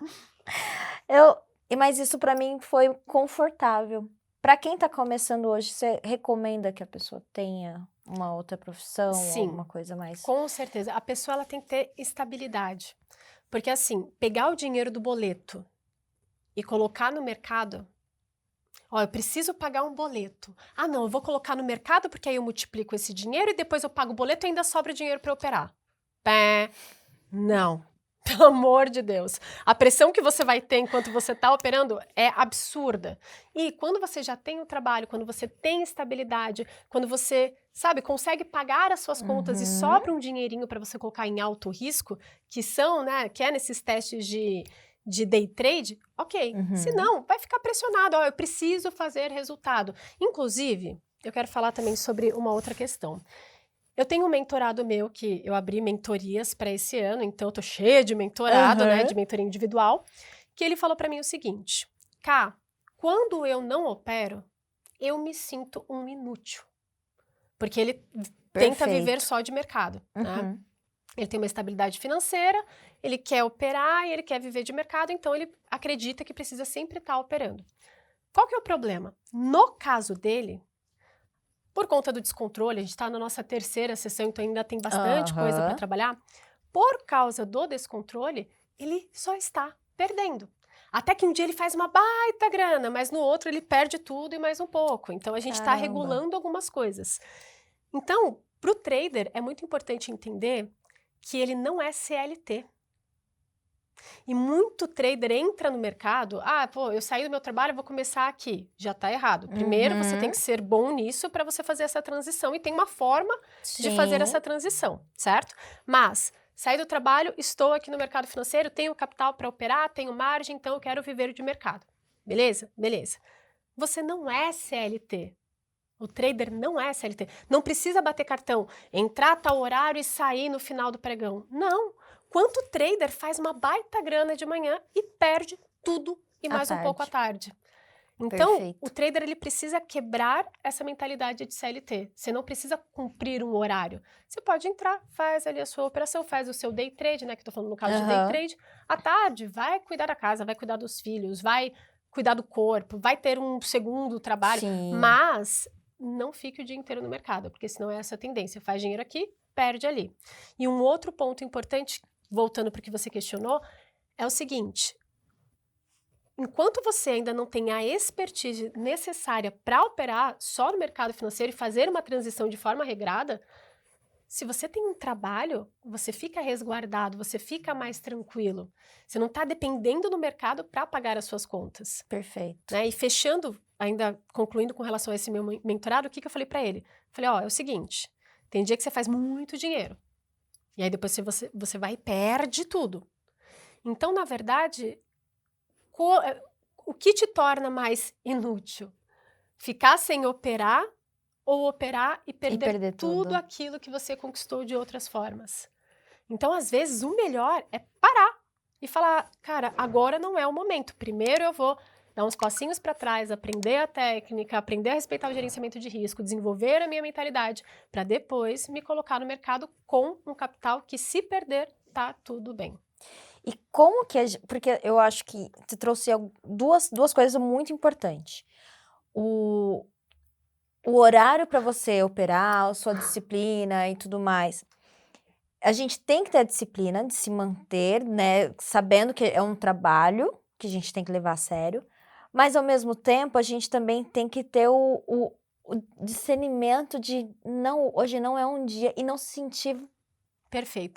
Mas isso para mim foi confortável. Para quem tá começando hoje, você recomenda que a pessoa tenha uma outra profissão, Sim, alguma coisa mais? com certeza. A pessoa ela tem que ter estabilidade. Porque assim, pegar o dinheiro do boleto e colocar no mercado, ó, eu preciso pagar um boleto. Ah, não, eu vou colocar no mercado porque aí eu multiplico esse dinheiro e depois eu pago o boleto e ainda sobra dinheiro para operar. Pé. Não. Pelo amor de Deus. A pressão que você vai ter enquanto você está operando é absurda. E quando você já tem o trabalho, quando você tem estabilidade, quando você, sabe, consegue pagar as suas contas e sobra um dinheirinho para você colocar em alto risco, que são, né, que é nesses testes de day trade, ok. Se não, vai ficar pressionado. Ó, eu preciso fazer resultado. Inclusive, eu quero falar também sobre uma outra questão. Eu tenho um mentorado meu que eu abri mentorias para esse ano, então eu tô cheia de mentorado, né, de mentoria individual, que ele falou para mim o seguinte: Ká, quando eu não opero, eu me sinto um inútil. Porque ele tenta viver só de mercado, né? Ele tem uma estabilidade financeira, ele quer operar e ele quer viver de mercado, então ele acredita que precisa sempre estar operando. Qual que é o problema? No caso dele, por conta do descontrole, a gente está na nossa terceira sessão, então ainda tem bastante coisa para trabalhar. Por causa do descontrole, ele só está perdendo. Até que um dia ele faz uma baita grana, mas no outro ele perde tudo e mais um pouco. Então a gente está regulando algumas coisas. Então, para o trader, é muito importante entender que ele não é CLT. E muito trader entra no mercado, pô, eu saí do meu trabalho, vou começar aqui. Já tá errado. Primeiro, você tem que ser bom nisso para você fazer essa transição e tem uma forma de fazer essa transição, certo? Mas, saí do trabalho, estou aqui no mercado financeiro, tenho capital para operar, tenho margem, então eu quero viver de mercado. Beleza? Beleza. Você não é CLT. O trader não é CLT. Não precisa bater cartão, entrar a tal horário e sair no final do pregão. Não. Quanto trader faz uma baita grana de manhã e perde tudo e mais um pouco à tarde. Então, o trader ele precisa quebrar essa mentalidade de CLT. Você não precisa cumprir um horário. Você pode entrar, faz ali a sua operação, faz o seu day trade, né, que eu tô falando no caso de day trade. À tarde, vai cuidar da casa, vai cuidar dos filhos, vai cuidar do corpo, vai ter um segundo trabalho, mas não fique o dia inteiro no mercado, porque senão é essa tendência. Faz dinheiro aqui, perde ali. E um outro ponto importante, voltando para o que você questionou, é o seguinte: enquanto você ainda não tem a expertise necessária para operar só no mercado financeiro e fazer uma transição de forma regrada, se você tem um trabalho, você fica resguardado, você fica mais tranquilo. Você não está dependendo do mercado para pagar as suas contas. Perfeito. Né? E fechando, ainda concluindo com relação a esse meu mentorado, o que eu falei para ele? Falei, ó, é o seguinte, tem dia que você faz muito dinheiro. E aí depois você vai e perde tudo. Então, na verdade, o que te torna mais inútil? Ficar sem operar ou operar e perder tudo aquilo que você conquistou de outras formas? Então, às vezes, o melhor é parar e falar, cara, agora não é o momento. Primeiro eu vou dar uns passinhos para trás, aprender a técnica, aprender a respeitar o gerenciamento de risco, desenvolver a minha mentalidade, para depois me colocar no mercado com um capital que, se perder, tá tudo bem. E como que... Porque eu acho que você trouxe duas coisas muito importantes. O horário para você operar, a sua disciplina e tudo mais. A gente tem que ter a disciplina de se manter, né? Sabendo que é um trabalho que a gente tem que levar a sério. Mas, ao mesmo tempo, a gente também tem que ter o discernimento de hoje não é um dia e não se sentir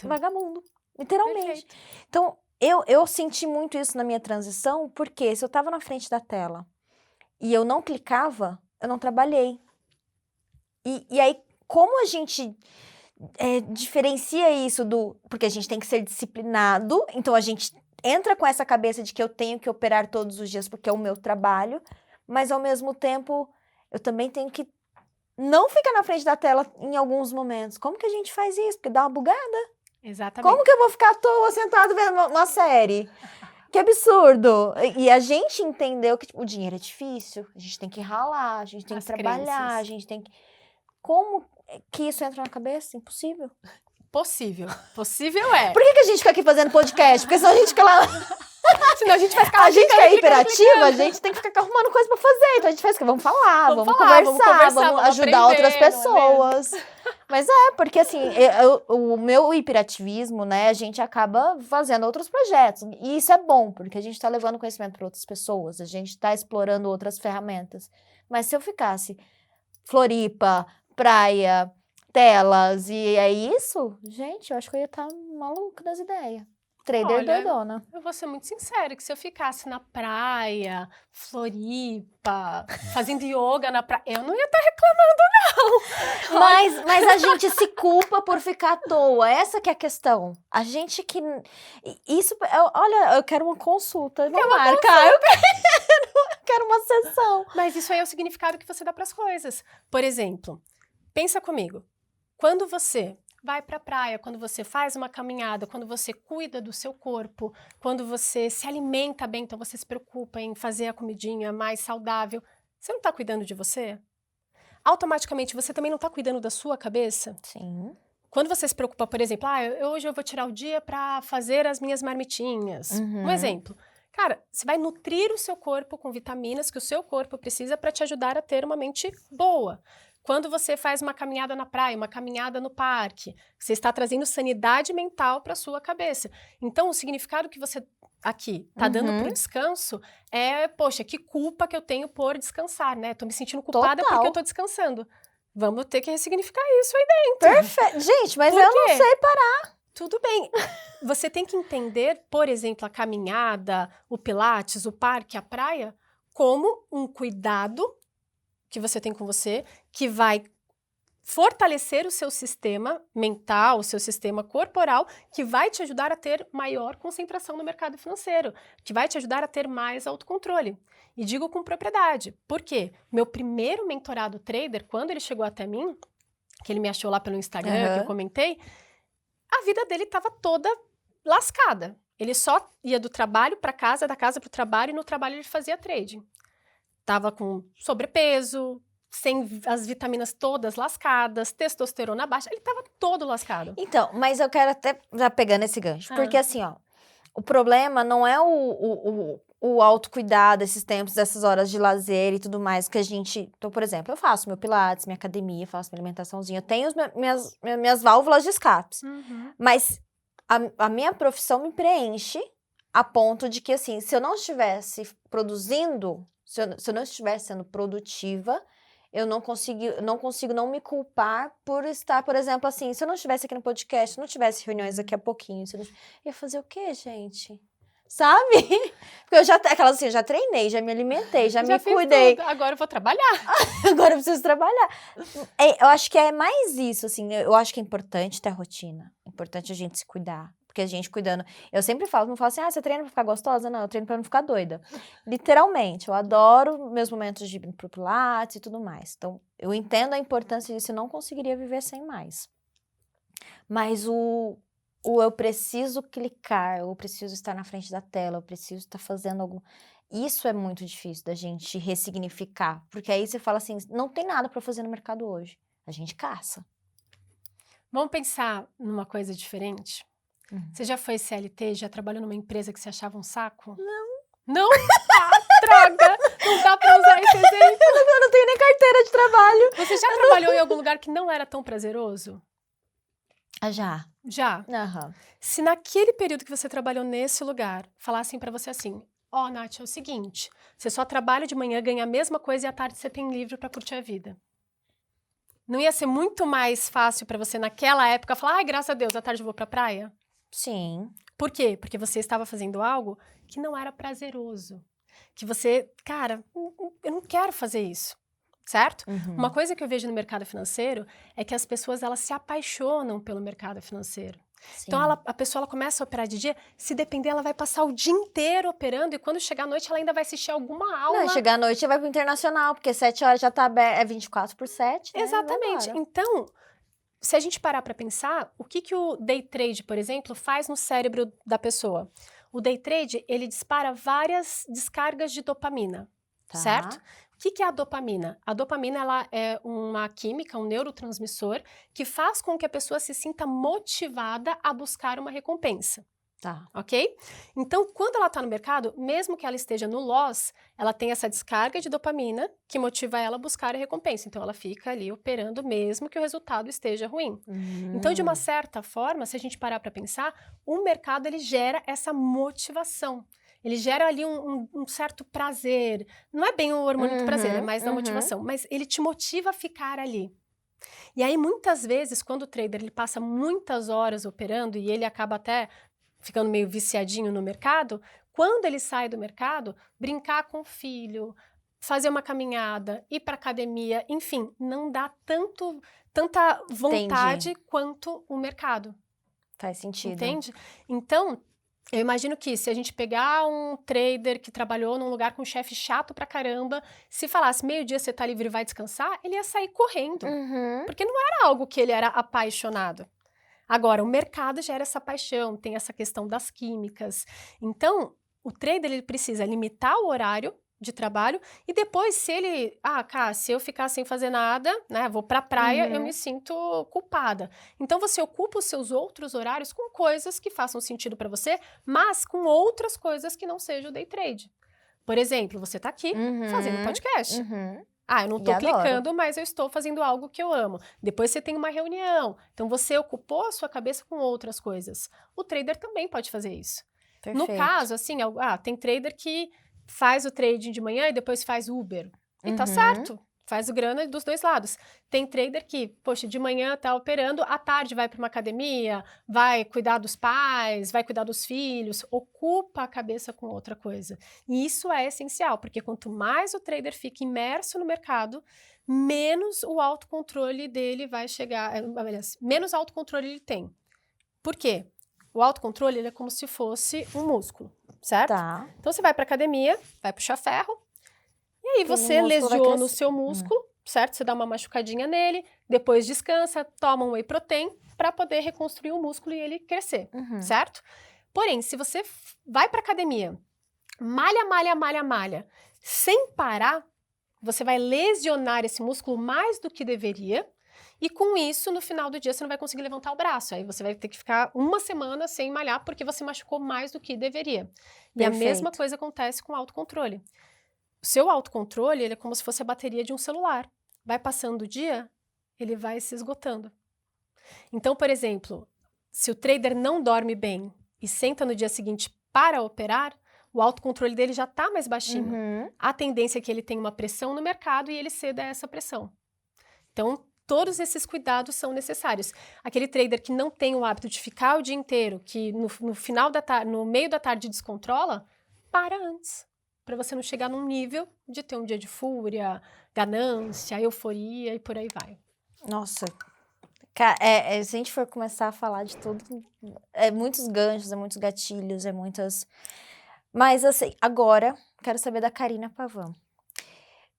vagabundo, literalmente. Perfeito. Então, eu senti muito isso na minha transição, porque se eu estava na frente da tela e eu não clicava, eu não trabalhei. E aí, como a gente diferencia isso porque a gente tem que ser disciplinado, então a gente entra com essa cabeça de que eu tenho que operar todos os dias porque é o meu trabalho, mas ao mesmo tempo eu também tenho que não ficar na frente da tela em alguns momentos. Como que a gente faz isso? Porque dá uma bugada. Exatamente. Como que eu vou ficar à toa sentado vendo uma série? Que absurdo! E a gente entendeu que o dinheiro é difícil, a gente tem que ralar, a gente tem que trabalhar, a gente tem que... Como que isso entra na cabeça? Impossível. Possível. Possível é. Por que a gente fica aqui fazendo podcast? Porque senão a gente fica lá... Senão a gente vai ficar... A gente que é hiperativa, a gente tem que ficar arrumando coisa pra fazer. Então a gente faz o quê? Vamos falar, vamos conversar, vamos ajudar outras pessoas. Mas porque assim, o meu hiperativismo, né, a gente acaba fazendo outros projetos. E isso é bom, porque a gente tá levando conhecimento para outras pessoas, a gente tá explorando outras ferramentas. Mas se eu ficasse Floripa, praia, telas, e é isso, gente, eu acho que eu ia estar maluca das ideias. Trader doidona. Eu vou ser muito sincera, que se eu ficasse na praia, Floripa, fazendo yoga na praia, eu não ia estar reclamando, não. Mas a gente se culpa por ficar à toa, essa que é a questão. A gente que... Isso, olha, eu quero uma consulta, não marca. Eu quero uma sessão. Mas isso aí é o significado que você dá para as coisas. Por exemplo, pensa comigo, quando você... vai para a praia, quando você faz uma caminhada, quando você cuida do seu corpo, quando você se alimenta bem, então você se preocupa em fazer a comidinha mais saudável, você não está cuidando de você? Automaticamente, você também não está cuidando da sua cabeça? Sim. Quando você se preocupa, por exemplo, hoje eu vou tirar o dia para fazer as minhas marmitinhas. Um exemplo. Cara, você vai nutrir o seu corpo com vitaminas que o seu corpo precisa para te ajudar a ter uma mente boa. Quando você faz uma caminhada na praia, uma caminhada no parque, você está trazendo sanidade mental para a sua cabeça. Então, o significado que você aqui está dando para o descanso é, poxa, que culpa que eu tenho por descansar, né? Tô me sentindo culpada porque eu tô descansando. Vamos ter que ressignificar isso aí dentro. Perfeito. Gente, mas eu não sei parar. Tudo bem. Você tem que entender, por exemplo, a caminhada, o pilates, o parque, a praia, como um cuidado que você tem com você, que vai fortalecer o seu sistema mental, o seu sistema corporal, que vai te ajudar a ter maior concentração no mercado financeiro, que vai te ajudar a ter mais autocontrole. E digo com propriedade. Por quê? Meu primeiro mentorado trader, quando ele chegou até mim, que ele me achou lá pelo Instagram, que eu comentei, a vida dele estava toda lascada. Ele só ia do trabalho para casa, da casa para o trabalho, e no trabalho ele fazia trading. Tava com sobrepeso, sem as vitaminas todas lascadas, testosterona baixa, ele tava todo lascado. Então, mas eu quero até já pegando esse gancho, porque assim, ó, o problema não é o autocuidado, esses tempos, essas horas de lazer e tudo mais que a gente... Então, por exemplo, eu faço meu pilates, minha academia, faço minha alimentaçãozinha, eu tenho minhas válvulas de escapes, mas a minha profissão me preenche a ponto de que, assim, se eu não estivesse produzindo... Se eu não estivesse sendo produtiva, eu não consigo não me culpar por estar, por exemplo, assim, se eu não estivesse aqui no podcast, se eu não tivesse reuniões daqui a pouquinho, eu ia fazer o quê, gente? Sabe? Porque eu já treinei, já me alimentei, já me cuidei. Tudo. Agora eu vou trabalhar. Agora eu preciso trabalhar. Eu acho que é mais isso, assim, eu acho que é importante ter rotina, é importante a gente se cuidar. Porque a gente cuidando... Eu sempre falo, não falo assim, você treina pra ficar gostosa? Não, eu treino pra não ficar doida. Literalmente, eu adoro meus momentos de ir pro Pilates e tudo mais. Então, eu entendo a importância disso e não conseguiria viver sem mais. Mas o eu preciso clicar, eu preciso estar na frente da tela, eu preciso estar fazendo algum... Isso é muito difícil da gente ressignificar. Porque aí você fala assim, não tem nada pra fazer no mercado hoje. A gente caça. Vamos pensar numa coisa diferente? Você já foi CLT, já trabalhou numa empresa que você achava um saco? Não. Não? Ah, droga! Não dá pra usar esse exemplo. Eu não tenho nem carteira de trabalho. Você já trabalhou em algum lugar que não era tão prazeroso? Já. Já? Aham. Se naquele período que você trabalhou nesse lugar, falassem pra você assim, Nath, é o seguinte, você só trabalha de manhã, ganha a mesma coisa e à tarde você tem livre pra curtir a vida. Não ia ser muito mais fácil pra você naquela época falar, ai, graças a Deus, à tarde eu vou pra praia? Sim. Por quê? Porque você estava fazendo algo que não era prazeroso. Que você, cara, eu não quero fazer isso, certo? Uma coisa que eu vejo no mercado financeiro é que as pessoas, elas se apaixonam pelo mercado financeiro. Sim. Então, a pessoa ela começa a operar de dia, se depender, ela vai passar o dia inteiro operando e quando chegar à noite, ela ainda vai assistir alguma aula. Não, chegar à noite, vai pro internacional, porque 7 horas já tá aberto, é 24/7, né? Exatamente. Então, se a gente parar para pensar, o que o day trade, por exemplo, faz no cérebro da pessoa? O day trade, ele dispara várias descargas de dopamina, certo? O que é a dopamina? A dopamina, ela é uma química, um neurotransmissor, que faz com que a pessoa se sinta motivada a buscar uma recompensa. Tá. Ok? Então, quando ela está no mercado, mesmo que ela esteja no loss, ela tem essa descarga de dopamina que motiva ela a buscar a recompensa. Então, ela fica ali operando mesmo que o resultado esteja ruim. Então, de uma certa forma, se a gente parar para pensar, o mercado ele gera essa motivação. Ele gera ali um certo prazer. Não é bem o hormônio do prazer, é mais da motivação. Mas ele te motiva a ficar ali. E aí, muitas vezes, quando o trader ele passa muitas horas operando e ele acaba até ficando meio viciadinho no mercado, quando ele sai do mercado, brincar com o filho, fazer uma caminhada, ir para academia, enfim, não dá tanta vontade quanto o mercado. Faz sentido. Entende? Então, eu imagino que se a gente pegar um trader que trabalhou num lugar com um chefe chato pra caramba, se falasse meio-dia você tá livre e vai descansar, ele ia sair correndo. Porque não era algo que ele era apaixonado. Agora, o mercado gera essa paixão, tem essa questão das químicas. Então, o trader ele precisa limitar o horário de trabalho e depois, se ele... cara, se eu ficar sem fazer nada, né, vou pra praia, eu me sinto culpada. Então, você ocupa os seus outros horários com coisas que façam sentido para você, mas com outras coisas que não sejam day trade. Por exemplo, você tá aqui fazendo podcast. Eu não tô clicando, mas eu estou fazendo algo que eu amo. Depois você tem uma reunião. Então, você ocupou a sua cabeça com outras coisas. O trader também pode fazer isso. Perfeito. No caso, assim, tem trader que faz o trading de manhã e depois faz Uber. E tá certo. Faz o grana dos dois lados. Tem trader que, poxa, de manhã tá operando, à tarde vai para uma academia, vai cuidar dos pais, vai cuidar dos filhos, ocupa a cabeça com outra coisa. E isso é essencial, porque quanto mais o trader fica imerso no mercado, menos o autocontrole dele vai chegar, aliás, menos autocontrole ele tem. Por quê? O autocontrole ele é como se fosse um músculo, certo? Tá. Então você vai para academia, vai puxar ferro, e aí você lesiona o seu músculo, certo? Você dá uma machucadinha nele, depois descansa, toma um whey protein para poder reconstruir o músculo e ele crescer, certo? Porém, se você vai para academia, malha, sem parar, você vai lesionar esse músculo mais do que deveria e com isso, no final do dia, você não vai conseguir levantar o braço. Aí você vai ter que ficar uma semana sem malhar porque você machucou mais do que deveria. E a mesma coisa acontece com o autocontrole. O seu autocontrole, ele é como se fosse a bateria de um celular. Vai passando o dia, ele vai se esgotando. Então, por exemplo, se o trader não dorme bem e senta no dia seguinte para operar, o autocontrole dele já está mais baixinho. A tendência é que ele tenha uma pressão no mercado e ele ceda a essa pressão. Então, todos esses cuidados são necessários. Aquele trader que não tem o hábito de ficar o dia inteiro, que no final da tarde, no meio da tarde descontrola, para antes. Para você não chegar num nível de ter um dia de fúria, ganância, euforia e por aí vai. Nossa, Se a gente for começar a falar de tudo, é muitos ganchos, é muitos gatilhos, é muitas... Mas, assim, agora, quero saber da Karina Pavão.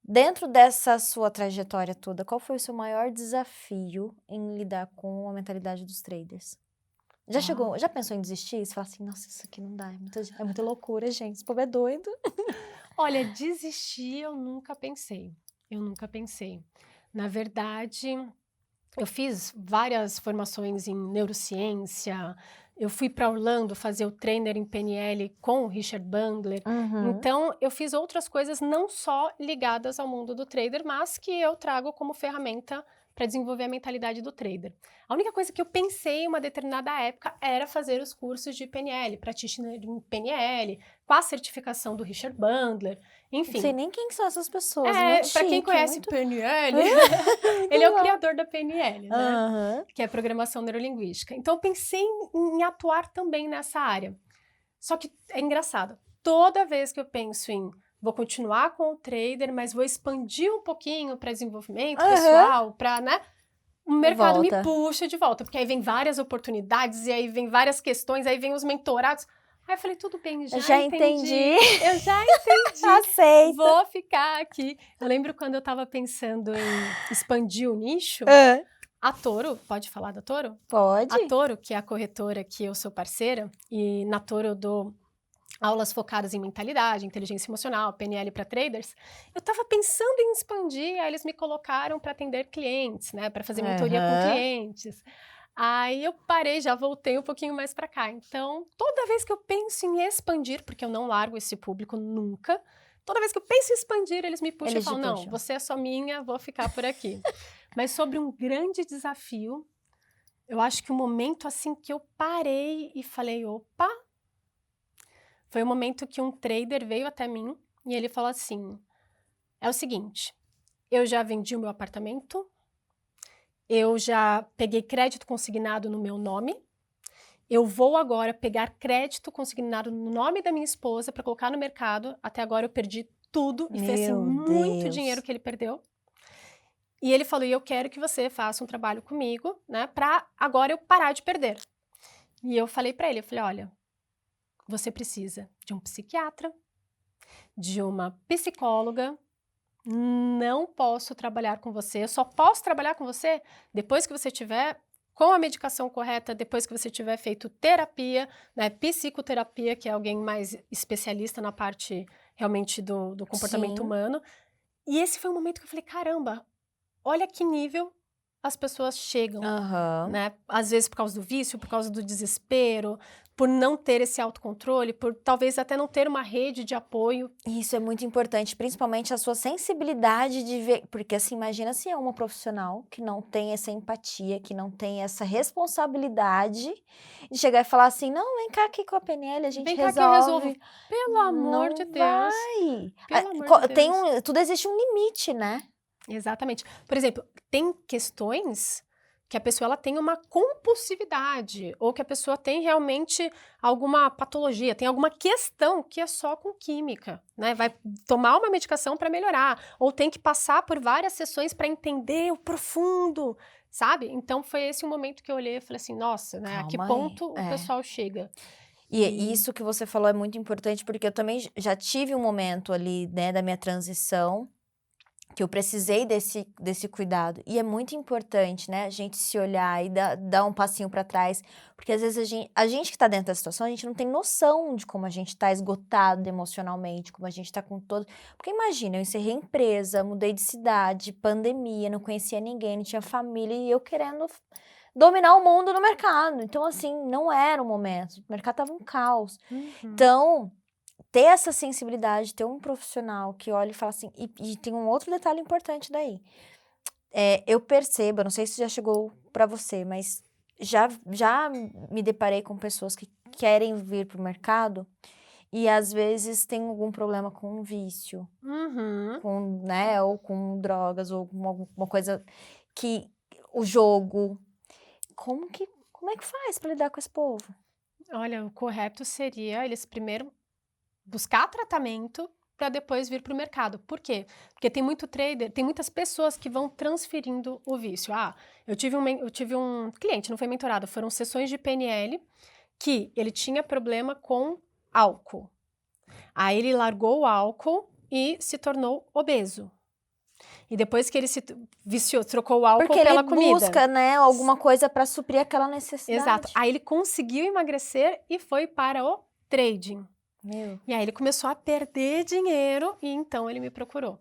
Dentro dessa sua trajetória toda, qual foi o seu maior desafio em lidar com a mentalidade dos traders? Já pensou em desistir? Você fala assim, nossa, isso aqui não dá, é muita loucura, gente, esse povo é doido. Olha, desistir eu nunca pensei. Na verdade, eu fiz várias formações em neurociência, eu fui para Orlando fazer o trainer em PNL com o Richard Bandler. Então, eu fiz outras coisas não só ligadas ao mundo do trader, mas que eu trago como ferramenta para desenvolver a mentalidade do trader. A única coisa que eu pensei em uma determinada época era fazer os cursos de PNL, practitioner em PNL, com a certificação do Richard Bandler, enfim. Não sei nem quem são essas pessoas, muito para quem chique, conhece muito... PNL, ele é o criador da PNL, né? Que é programação neurolinguística. Então, eu pensei em atuar também nessa área. Só que é engraçado, toda vez que eu penso em vou continuar com o trader, mas vou expandir um pouquinho para desenvolvimento pessoal, para, né? O mercado me puxa de volta, porque aí vem várias oportunidades, e aí vem várias questões, aí vem os mentorados. Aí eu falei, tudo bem, já entendi. Eu já entendi. Aceita. Vou ficar aqui. Eu lembro quando eu estava pensando em expandir o nicho, a Toro, pode falar da Toro? Pode. A Toro, que é a corretora que eu sou parceira, e na Toro eu dou aulas focadas em mentalidade, inteligência emocional, PNL para traders, eu estava pensando em expandir, aí eles me colocaram para atender clientes, né, para fazer mentoria com clientes. Aí eu parei, já voltei um pouquinho mais para cá. Então, toda vez que eu penso em expandir, porque eu não largo esse público nunca, toda vez que eu penso em expandir, eles me puxam e falam, não, você é só minha, vou ficar por aqui. Mas sobre um grande desafio, eu acho que o momento assim que eu parei e falei, opa, foi o momento que um trader veio até mim e ele falou assim, é o seguinte, eu já vendi o meu apartamento, eu já peguei crédito consignado no meu nome, eu vou agora pegar crédito consignado no nome da minha esposa para colocar no mercado, até agora eu perdi tudo e foi assim, muito dinheiro que ele perdeu. E ele falou, e eu quero que você faça um trabalho comigo, né, para agora eu parar de perder. E eu falei para ele, eu falei, olha, você precisa de um psiquiatra, de uma psicóloga, não posso trabalhar com você, eu só posso trabalhar com você depois que você tiver com a medicação correta, depois que você tiver feito terapia, né, psicoterapia, que é alguém mais especialista na parte realmente do comportamento humano. E esse foi um momento que eu falei, caramba, olha que nível as pessoas chegam, né? Às vezes por causa do vício, por causa do desespero, por não ter esse autocontrole, por talvez até não ter uma rede de apoio. Isso é muito importante, principalmente a sua sensibilidade de ver, porque assim, imagina se é uma profissional que não tem essa empatia, que não tem essa responsabilidade de chegar e falar assim, não, vem cá aqui com a PNL, a gente vem resolve. Cá que eu resolvo. Pelo amor de Deus. Pelo amor de Deus. Tudo existe um limite, né? Exatamente. Por exemplo, tem questões que a pessoa ela tem uma compulsividade ou que a pessoa tem realmente alguma patologia, tem alguma questão que é só com química, né? Vai tomar uma medicação para melhorar ou tem que passar por várias sessões para entender o profundo, sabe? Então foi esse o momento que eu olhei e falei assim, nossa, né? A que ponto o pessoal chega? E isso que você falou é muito importante porque eu também já tive um momento ali, né, da minha transição que eu precisei desse cuidado. E é muito importante, né, a gente se olhar e dar um passinho para trás, porque às vezes a gente que está dentro da situação, a gente não tem noção de como a gente está esgotado emocionalmente, como a gente está com todo... Porque imagina, eu encerrei empresa, mudei de cidade, pandemia, não conhecia ninguém, não tinha família, e eu querendo dominar o mundo no mercado. Então, assim, não era o momento, o mercado estava um caos. Então... ter essa sensibilidade, ter um profissional que olha e fala assim... E tem um outro detalhe importante daí. Eu percebo, não sei se já chegou para você, mas já me deparei com pessoas que querem vir para o mercado e às vezes tem algum problema com um vício, com, né, ou com drogas, ou com alguma coisa que... o jogo. Como é que faz para lidar com esse povo? Olha, o correto seria eles primeiro buscar tratamento, para depois vir para o mercado. Por quê? Porque tem muito trader, tem muitas pessoas que vão transferindo o vício. Eu tive um cliente, não foi mentorado, foram sessões de PNL que ele tinha problema com álcool. Aí ele largou o álcool e se tornou obeso. E depois que ele se viciou, trocou o álcool pela comida. Porque ele busca, né, alguma coisa para suprir aquela necessidade. Exato. Aí ele conseguiu emagrecer e foi para o trading. E aí ele começou a perder dinheiro e então ele me procurou.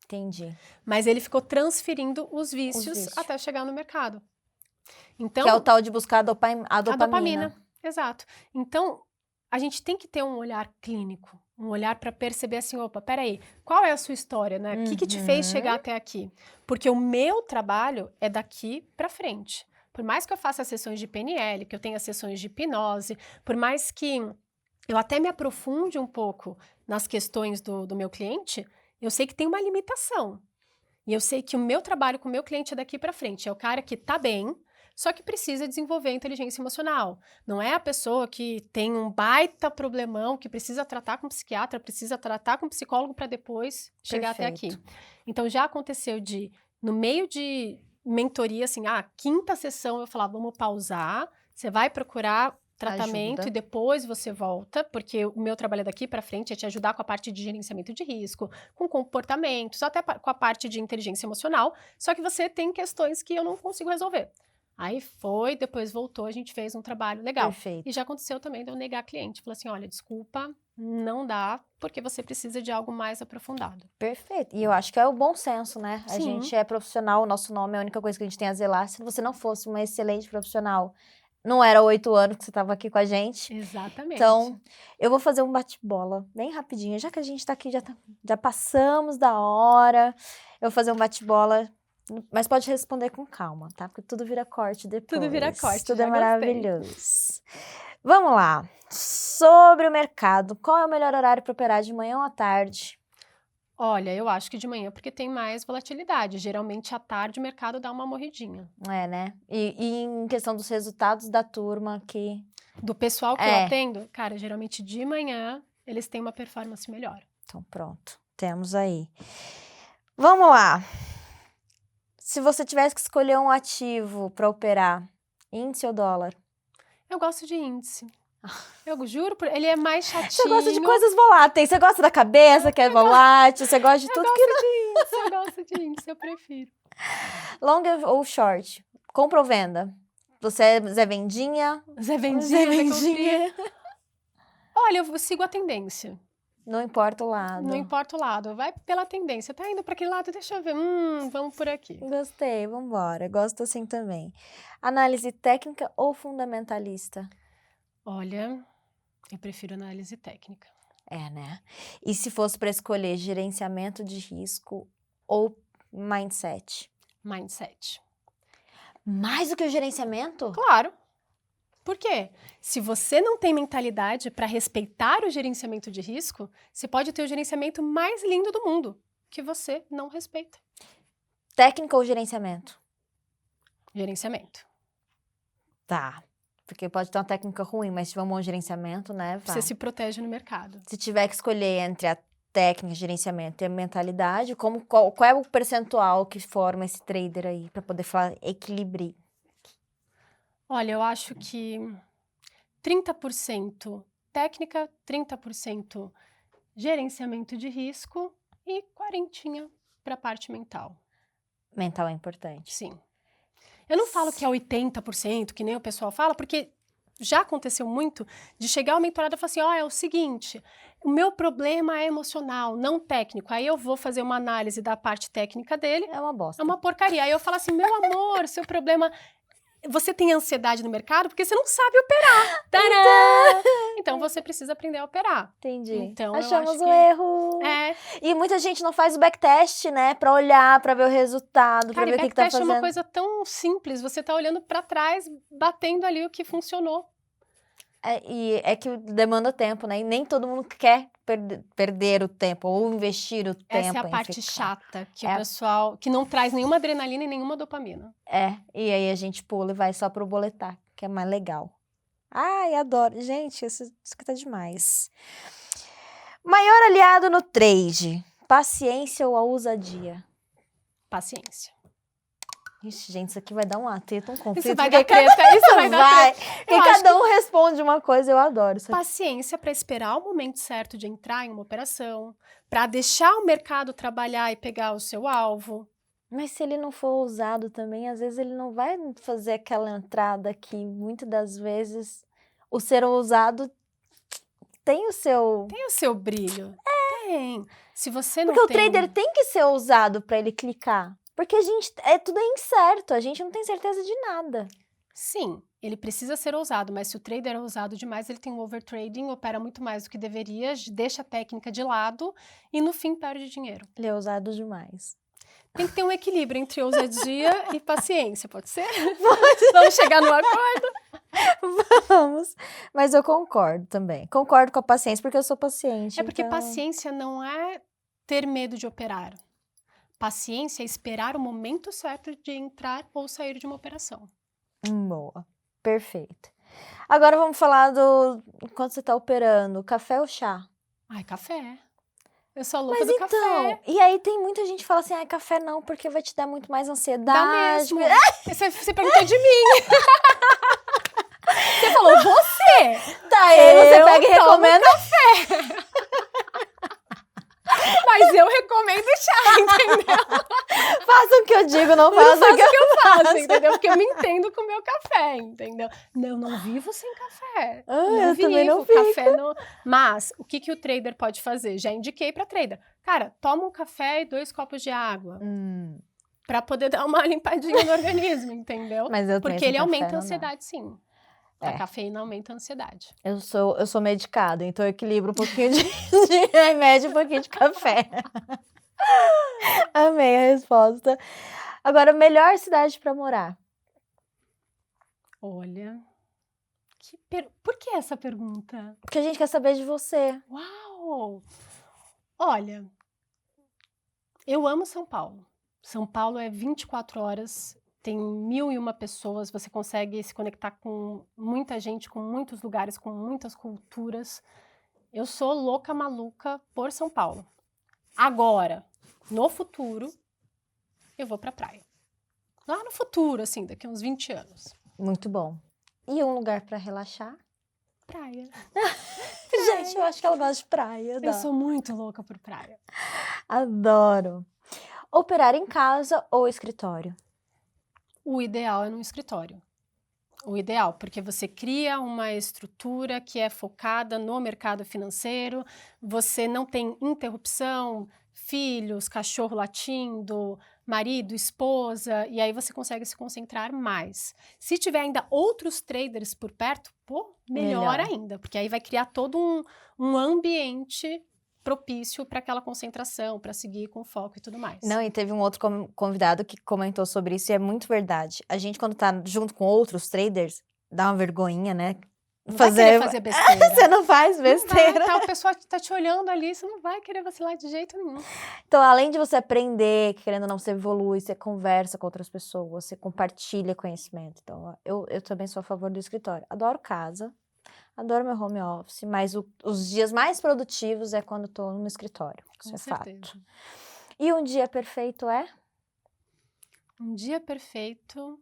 Entendi. Mas ele ficou transferindo os vícios até chegar no mercado. Então, que é o tal de buscar a dopamina. Exato. Então, a gente tem que ter um olhar clínico, um olhar para perceber assim, opa, peraí, qual é a sua história, né? O que te fez chegar até aqui? Porque o meu trabalho é daqui para frente. Por mais que eu faça sessões de PNL, que eu tenha sessões de hipnose, por mais que eu até me aprofunde um pouco nas questões do meu cliente, eu sei que tem uma limitação. E eu sei que o meu trabalho com o meu cliente é daqui para frente. É o cara que tá bem, só que precisa desenvolver a inteligência emocional. Não é a pessoa que tem um baita problemão, que precisa tratar com psiquiatra, precisa tratar com psicólogo para depois chegar até aqui. Então, já aconteceu no meio de mentoria, assim, quinta sessão, eu falava, vamos pausar, você vai procurar tratamento e depois você volta, porque o meu trabalho daqui para frente é te ajudar com a parte de gerenciamento de risco, com comportamentos, até com a parte de inteligência emocional, só que você tem questões que eu não consigo resolver. Aí foi, depois voltou, a gente fez um trabalho legal. Perfeito. E já aconteceu também de eu negar cliente. Falei assim, olha, desculpa, não dá, porque você precisa de algo mais aprofundado. Perfeito. E eu acho que é o bom senso, né? Sim. A gente é profissional, o nosso nome é a única coisa que a gente tem a zelar. Se você não fosse uma excelente profissional, não era 8 anos que você estava aqui com a gente. Exatamente. Então, eu vou fazer um bate-bola bem rapidinho. Já que a gente está aqui, já passamos da hora. Eu vou fazer um bate-bola, mas pode responder com calma, tá? Porque tudo vira corte depois. Tudo vira corte, tudo já é maravilhoso. Vamos lá. Sobre o mercado, qual é o melhor horário para operar, de manhã ou à tarde? Olha, eu acho que de manhã, porque tem mais volatilidade. Geralmente, à tarde, o mercado dá uma morridinha. É, né? E em questão dos resultados da turma que... Do pessoal que eu atendo, cara, geralmente de manhã, eles têm uma performance melhor. Então, pronto. Temos aí. Vamos lá. Se você tivesse que escolher um ativo para operar, índice ou dólar? Eu gosto de índice. Eu juro, ele é mais chatinho. Você gosta de coisas voláteis, você gosta da cabeça que é volátil, você gosta de tudo que... Eu gosto de índice, eu prefiro. Long ou short? Compra ou venda? Você é Zé Vendinha? Zé Vendinha. Olha, eu sigo a tendência. Não importa o lado. Não importa o lado, vai pela tendência. Tá indo para aquele lado, deixa eu ver. Vamos por aqui. Gostei, vamos embora. Gosto assim também. Análise técnica ou fundamentalista? Olha, eu prefiro análise técnica. É, né? E se fosse para escolher gerenciamento de risco ou mindset? Mindset. Mais do que o gerenciamento? Claro. Por quê? Se você não tem mentalidade para respeitar o gerenciamento de risco, você pode ter o gerenciamento mais lindo do mundo, que você não respeita. Técnica ou gerenciamento? Gerenciamento. Tá. Porque pode ter uma técnica ruim, mas se tiver um bom gerenciamento, né? Vai. Você se protege no mercado. Se tiver que escolher entre a técnica, gerenciamento e a mentalidade, qual é o percentual que forma esse trader aí, para poder falar equilíbrio? Olha, eu acho que 30% técnica, 30% gerenciamento de risco e 40% para a parte mental. Mental é importante. Sim. Eu não falo que é 80%, que nem o pessoal fala, porque já aconteceu muito de chegar o mentorado e falar assim, é o seguinte, o meu problema é emocional, não técnico. Aí eu vou fazer uma análise da parte técnica dele. É uma bosta. É uma porcaria. Aí eu falo assim, meu amor, seu problema... Você tem ansiedade no mercado porque você não sabe operar. Então você precisa aprender a operar. Entendi. Então, achamos o erro. E muita gente não faz o backtest, né? Pra olhar, pra ver o resultado, pra ver o que tá fazendo. Backtest é uma coisa tão simples. Você tá olhando pra trás, batendo ali o que funcionou. E é que demanda tempo, né? E nem todo mundo quer perder o tempo ou investir o tempo. Essa é a parte chata, que o pessoal... Que não traz nenhuma adrenalina e nenhuma dopamina. E aí a gente pula e vai só pro boletar, que é mais legal. Ai, adoro. Gente, isso aqui tá demais. Maior aliado no trade, paciência ou ousadia? Paciência. Ixi, gente, isso aqui vai dar um atrito, um conflito. Isso vai dar treta, isso vai dar treta. E cada um responde uma coisa, eu adoro isso aqui. Paciência para esperar o momento certo de entrar em uma operação, para deixar o mercado trabalhar e pegar o seu alvo. Mas se ele não for ousado também, às vezes ele não vai fazer aquela entrada que, muitas das vezes, o ser ousado tem o seu... Tem o seu brilho. Tem. Se você não Porque tem... o trader tem que ser ousado para ele clicar. Porque a gente, tudo é incerto, a gente não tem certeza de nada. Sim, ele precisa ser ousado, mas se o trader é ousado demais, ele tem um overtrading, opera muito mais do que deveria, deixa a técnica de lado e no fim perde dinheiro. Ele é ousado demais. Tem que ter um equilíbrio entre ousadia e paciência, pode ser? Vamos chegar no acordo? Vamos. Mas eu concordo também. Concordo com a paciência, porque eu sou paciente. É porque então... paciência não é ter medo de operar. Paciência é esperar o momento certo de entrar ou sair de uma operação. Boa. Perfeito. Agora vamos falar do... Enquanto você está operando, café ou chá? Ai, café. Eu sou louca Mas do então, café. E aí tem muita gente que fala assim, café não, porque vai te dar muito mais ansiedade. Dá mesmo. Você perguntou de mim. Você falou, você. Tá, aí você pega e recomenda café. Mas eu recomendo chá, entendeu? Faça o que eu digo, não faça o que eu faço, entendeu? Porque eu me entendo com o meu café, entendeu? Não vivo sem café. Eu também não fico. Café não... Mas, o que o trader pode fazer? Já indiquei pra trader. Cara, toma um café e 2 copos de água. Pra poder dar uma limpadinha no organismo, entendeu? Mas eu Porque ele aumenta a ansiedade, sim. A cafeína aumenta a ansiedade. Eu sou medicada, então eu equilibro um pouquinho de remédio e um pouquinho de café. Amei a resposta. Agora, melhor cidade para morar? Olha, por que essa pergunta? Porque a gente quer saber de você. Uau! Olha, eu amo São Paulo. São Paulo é 24 horas, tem 1001 pessoas, você consegue se conectar com muita gente, com muitos lugares, com muitas culturas. Eu sou louca, maluca por São Paulo. Agora, no futuro, eu vou pra praia. Lá no futuro, assim, daqui a uns 20 anos. Muito bom. E um lugar para relaxar? Praia. Gente, eu acho que ela gosta de praia. Eu sou muito louca por praia. Adoro. Operar em casa ou escritório? O ideal é no escritório. O ideal, porque você cria uma estrutura que é focada no mercado financeiro, você não tem interrupção, filhos, cachorro latindo, marido, esposa, e aí você consegue se concentrar mais. Se tiver ainda outros traders por perto, melhor ainda, porque aí vai criar todo um ambiente propício para aquela concentração, para seguir com foco e tudo mais. Não, e teve um outro convidado que comentou sobre isso e é muito verdade. A gente, quando tá junto com outros traders, dá uma vergonhinha, né? Não vai querer fazer besteira. Você não faz besteira. Não vai, o pessoal tá te olhando ali, você não vai querer vacilar de jeito nenhum. Então, além de você aprender, que querendo ou não, você evolui, você conversa com outras pessoas, você compartilha conhecimento. Então, eu também sou a favor do escritório. Adoro casa. Adoro meu home office, mas os dias mais produtivos é quando estou no escritório. Isso é fato. E um dia perfeito é? Um dia perfeito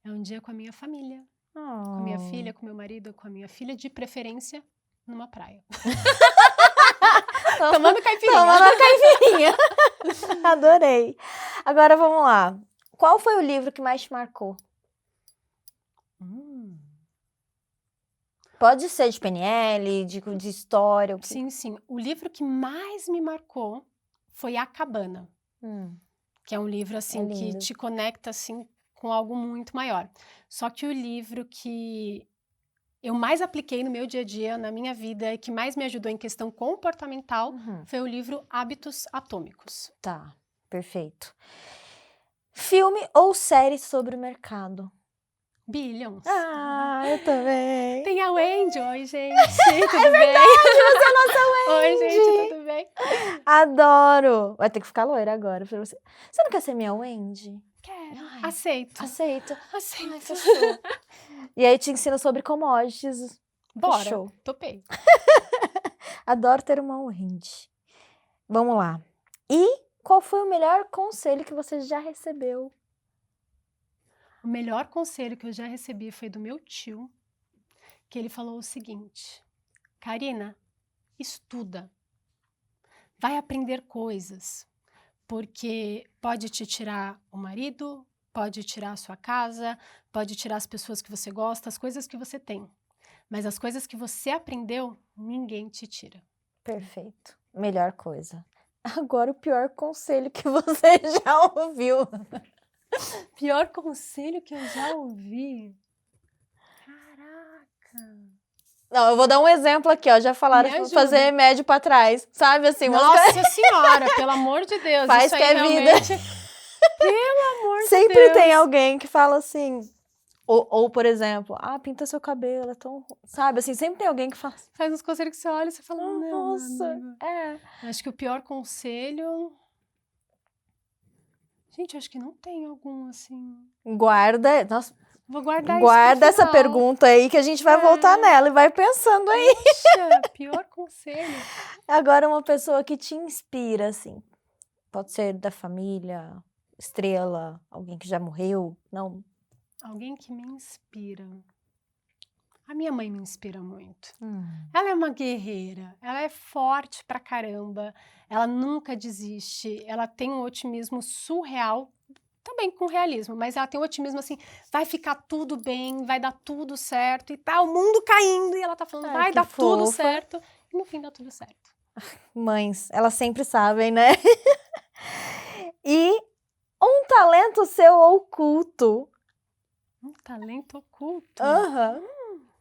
é um dia com a minha família. Com a minha filha, com meu marido, com a minha filha, de preferência, numa praia. Tomando caipirinha. Tomando a caipirinha. Adorei. Agora vamos lá. Qual foi o livro que mais te marcou? Pode ser de PNL, de história. Sim. O livro que mais me marcou foi A Cabana. Que é um livro, assim, que te conecta, assim, com algo muito maior. Só que o livro que eu mais apliquei no meu dia a dia, na minha vida, e que mais me ajudou em questão comportamental, foi o livro Hábitos Atômicos. Tá, perfeito. Filme ou série sobre o mercado? Billions. Eu também. Tem a Wendy. Oi, gente, tudo bem? Verdade, você é a nossa Wendy. Oi, gente, tudo bem? Adoro. Vai ter que ficar loira agora. Você não quer ser minha Wendy? Quero. Aceito. Ai, fechou. E aí te ensino sobre commodities. Bora, Fechou. topei. Adoro ter uma ouvinte. Vamos lá. E qual foi o melhor conselho que você já recebeu? O melhor conselho que eu já recebi foi do meu tio, que ele falou o seguinte: Karina, estuda, vai aprender coisas, porque pode te tirar o marido, pode tirar a sua casa, pode tirar as pessoas que você gosta, as coisas que você tem. Mas as coisas que você aprendeu, ninguém te tira. Perfeito. Melhor coisa. Agora o pior conselho que você já ouviu. Pior conselho que eu já ouvi? Caraca! Não, eu vou dar um exemplo aqui, ó. Já falaram Me ajuda. fazer remédio pra trás. Sabe assim? Nossa senhora, pelo amor de Deus. Faz isso que aí é vida. realmente... Pelo amor de Deus. Sempre tem alguém que fala assim. Ou, por exemplo, pinta seu cabelo, é tão... Sabe, assim, sempre tem alguém que fala... Faz uns conselhos que você olha e você fala, não, nossa, Acho que o pior conselho... Gente, acho que não tem algum, assim... Guarda... Nossa, vou guardar guarda isso pro essa final. pergunta aí que a gente vai voltar nela e vai pensando aí. Poxa, pior conselho. Agora, uma pessoa que te inspira, assim. Pode ser da família, estrela, alguém que já morreu, não... Alguém que me inspira. A minha mãe me inspira muito. Ela é uma guerreira, ela é forte pra caramba, ela nunca desiste, ela tem um otimismo surreal, também com realismo, mas ela tem um otimismo assim, vai ficar tudo bem, vai dar tudo certo e tá o mundo caindo e ela tá falando, vai dar tudo certo e no fim dá tudo certo. Mães, elas sempre sabem, né? E um talento seu oculto. Um talento oculto?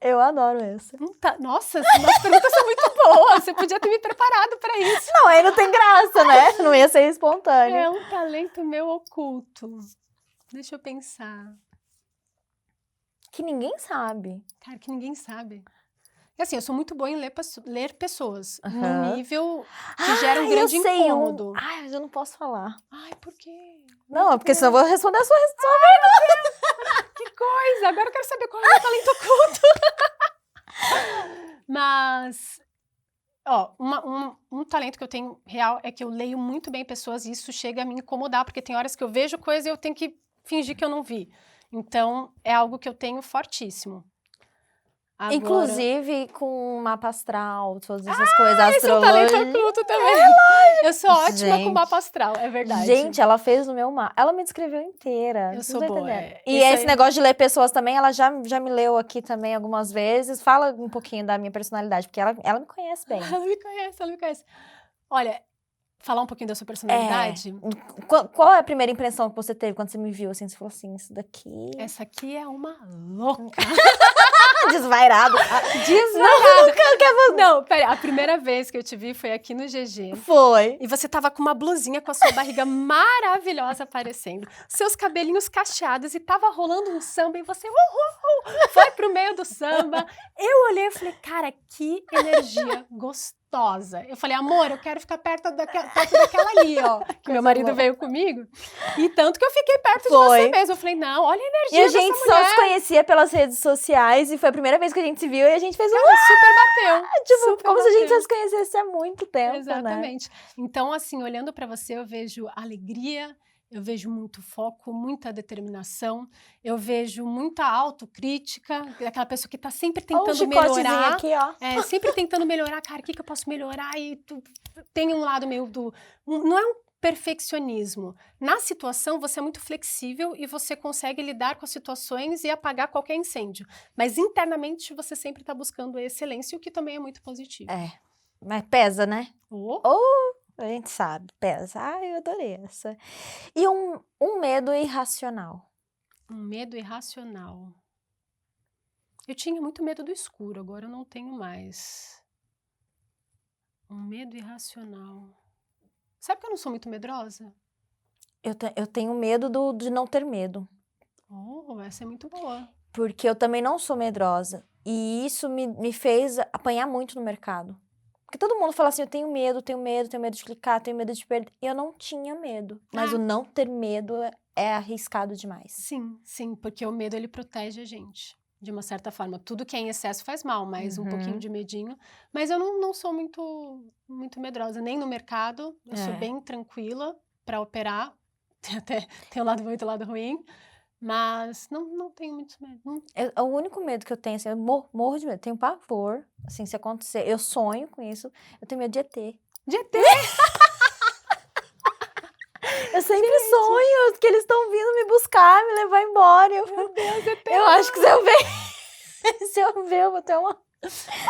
Eu adoro essa. Nossa, as perguntas são muito boas. Você podia ter me preparado para isso. Não, aí não tem graça, né? Não ia ser espontâneo. É um talento meu oculto. Deixa eu pensar. Que ninguém sabe. Cara, que ninguém sabe. E assim, eu sou muito boa em ler pessoas. Num nível que gera um grande incômodo. Ai, mas eu não posso falar. Ai, por quê? Não, porque senão eu vou responder a sua pergunta. Que coisa! Agora eu quero saber qual é o meu talento oculto. Mas, ó, um talento que eu tenho real é que eu leio muito bem pessoas e isso chega a me incomodar, porque tem horas que eu vejo coisa e eu tenho que fingir que eu não vi. Então, é algo que eu tenho fortíssimo. Agora... Inclusive com mapa astral, todas essas coisas astrológicas. Esse é um talento oculto também. Eu sou ótima com mapa astral, é verdade. Gente, ela fez no meu mapa. Ela me descreveu inteira. Eu sou boa. E esse negócio de ler pessoas também, ela já me leu aqui também algumas vezes. Fala um pouquinho da minha personalidade, porque ela me conhece bem. Ela me conhece. Olha, falar um pouquinho da sua personalidade. Qual é a primeira impressão que você teve quando você me viu? Assim, você falou assim, isso daqui... Essa aqui é uma louca. Desvairado. Não, pera, a primeira vez que eu te vi foi aqui no GG. Foi. E você tava com uma blusinha com a sua barriga maravilhosa aparecendo, seus cabelinhos cacheados e tava rolando um samba e você foi pro meio do samba. Eu olhei e falei, cara, que energia gostosa. Eu falei, amor, eu quero ficar perto daquela ali, ó, que meu marido veio comigo. E tanto que eu fiquei perto de você mesmo. Eu falei, não, olha a energia dessa mulher. E a gente só se conhecia pelas redes sociais e foi a primeira vez que a gente se viu e a gente fez super bateu. Tipo, super como bateu. se a gente já se conhecesse há muito tempo, Exatamente. Então, assim, olhando pra você, eu vejo alegria, eu vejo muito foco, muita determinação, eu vejo muita autocrítica, aquela pessoa que tá sempre tentando melhorar. Aqui, ó. Sempre tentando melhorar, cara, o que eu posso melhorar? E tem um lado meio do... Não é um perfeccionismo. Na situação, você é muito flexível e você consegue lidar com as situações e apagar qualquer incêndio. Mas internamente, você sempre tá buscando a excelência, o que também é muito positivo. Mas pesa, né? A gente sabe, pesa. Eu adorei essa. E um medo irracional. Um medo irracional. Eu tinha muito medo do escuro, agora eu não tenho mais. Um medo irracional. Sabe que eu não sou muito medrosa? Eu tenho medo de não ter medo. Essa é muito boa. Porque eu também não sou medrosa. E isso me fez apanhar muito no mercado. Porque todo mundo fala assim, eu tenho medo de clicar, tenho medo de perder. E eu não tinha medo. Mas o não ter medo é arriscado demais. Sim, porque o medo, ele protege a gente. de uma certa forma. Tudo que é em excesso faz mal, mas um pouquinho de medinho. Mas eu não sou muito medrosa, nem no mercado. Eu sou bem tranquila para operar. Tem o lado bom e o lado ruim. Mas não tenho muito medo. O único medo que eu tenho, assim, eu morro de medo. Tenho pavor, assim, se acontecer. Eu sonho com isso. Eu tenho medo de ET. De ET? Eu sempre sonho que eles estão vindo me buscar, me levar embora. Meu Deus, ET. Eu acho que se eu ver, se eu ver, eu vou ter uma...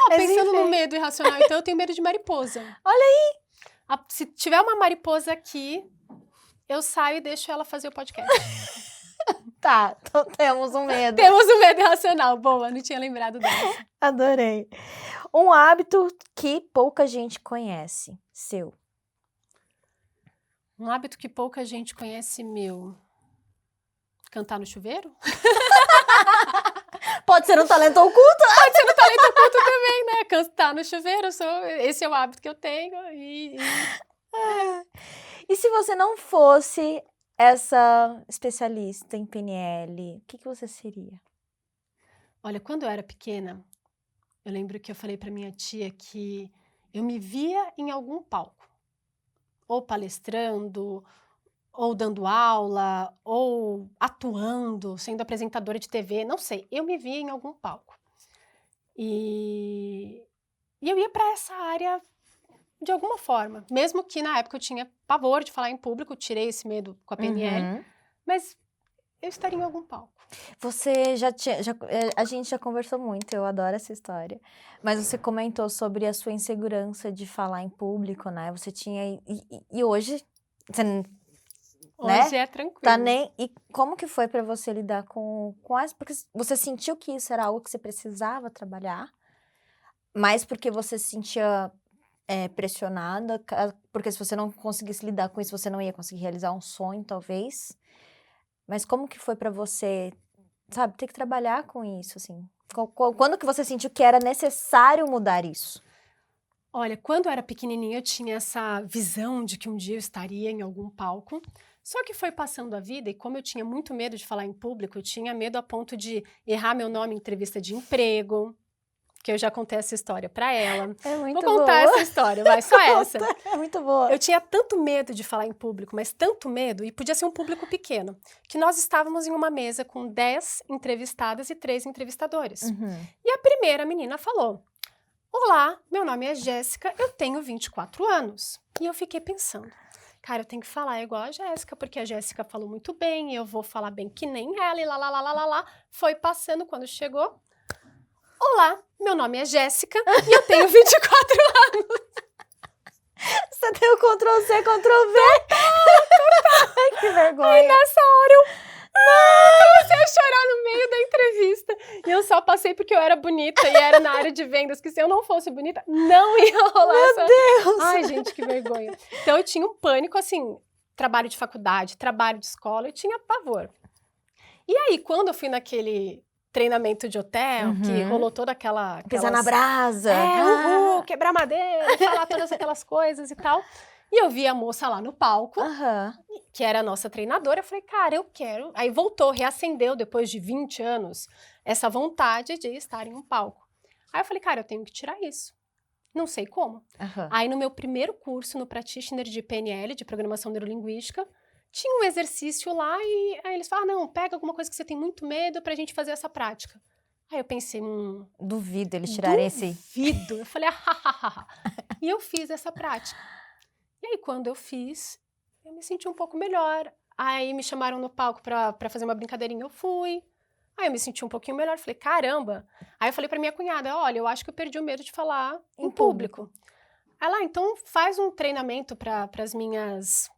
Pensando no medo irracional, então eu tenho medo de mariposa. Olha aí! Se tiver uma mariposa aqui, eu saio e deixo ela fazer o podcast. Tá, então temos um medo. Temos um medo irracional. Boa, não tinha lembrado dessa. Adorei. Um hábito que pouca gente conhece, seu. Um hábito que pouca gente conhece meu. Cantar no chuveiro? Pode ser um talento oculto? Pode ser um talento oculto também, né? Cantar no chuveiro, esse é o hábito que eu tenho. E se você não fosse essa especialista em PNL, o que você seria? Olha, quando eu era pequena, eu lembro que eu falei para minha tia que eu me via em algum palco. Ou palestrando, ou dando aula, ou atuando, sendo apresentadora de TV, não sei. Eu me via em algum palco. E eu ia para essa área de alguma forma. Mesmo que na época eu tinha pavor de falar em público, tirei esse medo com a PNL, mas eu estaria em algum palco. Você a gente já conversou muito, eu adoro essa história, mas você comentou sobre a sua insegurança de falar em público, né? Você tinha, e hoje, você, hoje né? é tranquilo. Tá nem, e como que foi pra você lidar com as, porque você sentiu que isso era algo que você precisava trabalhar, mas porque você se sentia pressionada, porque se você não conseguisse lidar com isso, você não ia conseguir realizar um sonho, talvez. Mas como que foi pra você, sabe, ter que trabalhar com isso, assim? Quando que você sentiu que era necessário mudar isso? Olha, quando eu era pequenininha, eu tinha essa visão de que um dia eu estaria em algum palco. Só que foi passando a vida e como eu tinha muito medo de falar em público, eu tinha medo a ponto de errar meu nome em entrevista de emprego, que eu já contei essa história pra ela. É muito Vou contar boa. essa história, vai, só essa. É muito boa. Eu tinha tanto medo de falar em público, mas tanto medo, e podia ser um público pequeno, que nós estávamos em uma mesa com 10 entrevistadas e 3 entrevistadores. E a primeira menina falou: olá, meu nome é Jéssica, eu tenho 24 anos. E eu fiquei pensando, cara, eu tenho que falar igual a Jéssica, porque a Jéssica falou muito bem, eu vou falar bem que nem ela, e lá. Foi passando quando chegou. Olá, meu nome é Jéssica e eu tenho 24 anos. Você tem o Ctrl+C, Ctrl+V? Ai, que vergonha. Aí nessa hora eu comecei a chorar no meio da entrevista. E eu só passei porque eu era bonita e era na área de vendas, que se eu não fosse bonita, não ia rolar Meu Deus! Ai, gente, que vergonha. Então eu tinha um pânico, assim, trabalho de faculdade, trabalho de escola, eu tinha pavor. E aí, quando eu fui naquele treinamento de hotel, que rolou toda aquela... Pisar na brasa. Quebrar madeira, falar todas aquelas coisas e tal. E eu vi a moça lá no palco, que era a nossa treinadora, eu falei, cara, eu quero. Aí voltou, reacendeu depois de 20 anos, essa vontade de estar em um palco. Aí eu falei, cara, eu tenho que tirar isso. Não sei como. Aí no meu primeiro curso, no Practitioner de PNL, de Programação Neurolinguística, tinha um exercício lá e aí eles falaram, não, pega alguma coisa que você tem muito medo pra gente fazer essa prática. Aí eu pensei, duvido eles tirarem esse... Duvido. Eu falei, E eu fiz essa prática. E aí quando eu fiz, eu me senti um pouco melhor. Aí me chamaram no palco pra fazer uma brincadeirinha, eu fui. Aí eu me senti um pouquinho melhor, falei, caramba. Aí eu falei pra minha cunhada, olha, eu acho que eu perdi o medo de falar em público. Aí lá, então faz um treinamento para as minhas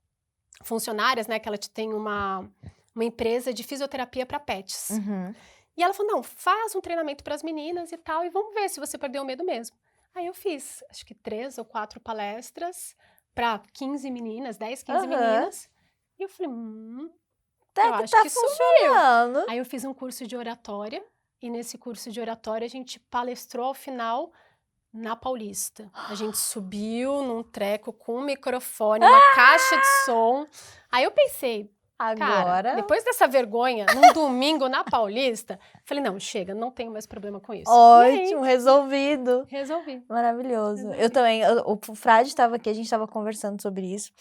funcionárias, né, que ela tem uma empresa de fisioterapia para pets. E ela falou, não, faz um treinamento para as meninas e tal, e vamos ver se você perdeu o medo mesmo. Aí eu fiz, acho que 3 ou 4 palestras para 15 meninas, 10, 15 meninas. E eu falei, eu acho que funcionando. Aí eu fiz um curso de oratória, e nesse curso de oratória a gente palestrou ao final na Paulista. A gente subiu num treco com um microfone, uma caixa de som. Aí eu pensei, Agora... Cara, depois dessa vergonha, num domingo na Paulista, falei, não, chega, não tenho mais problema com isso. Ótimo, resolvido. Resolvi. Maravilhoso. Eu também, o Frade estava aqui, a gente estava conversando sobre isso.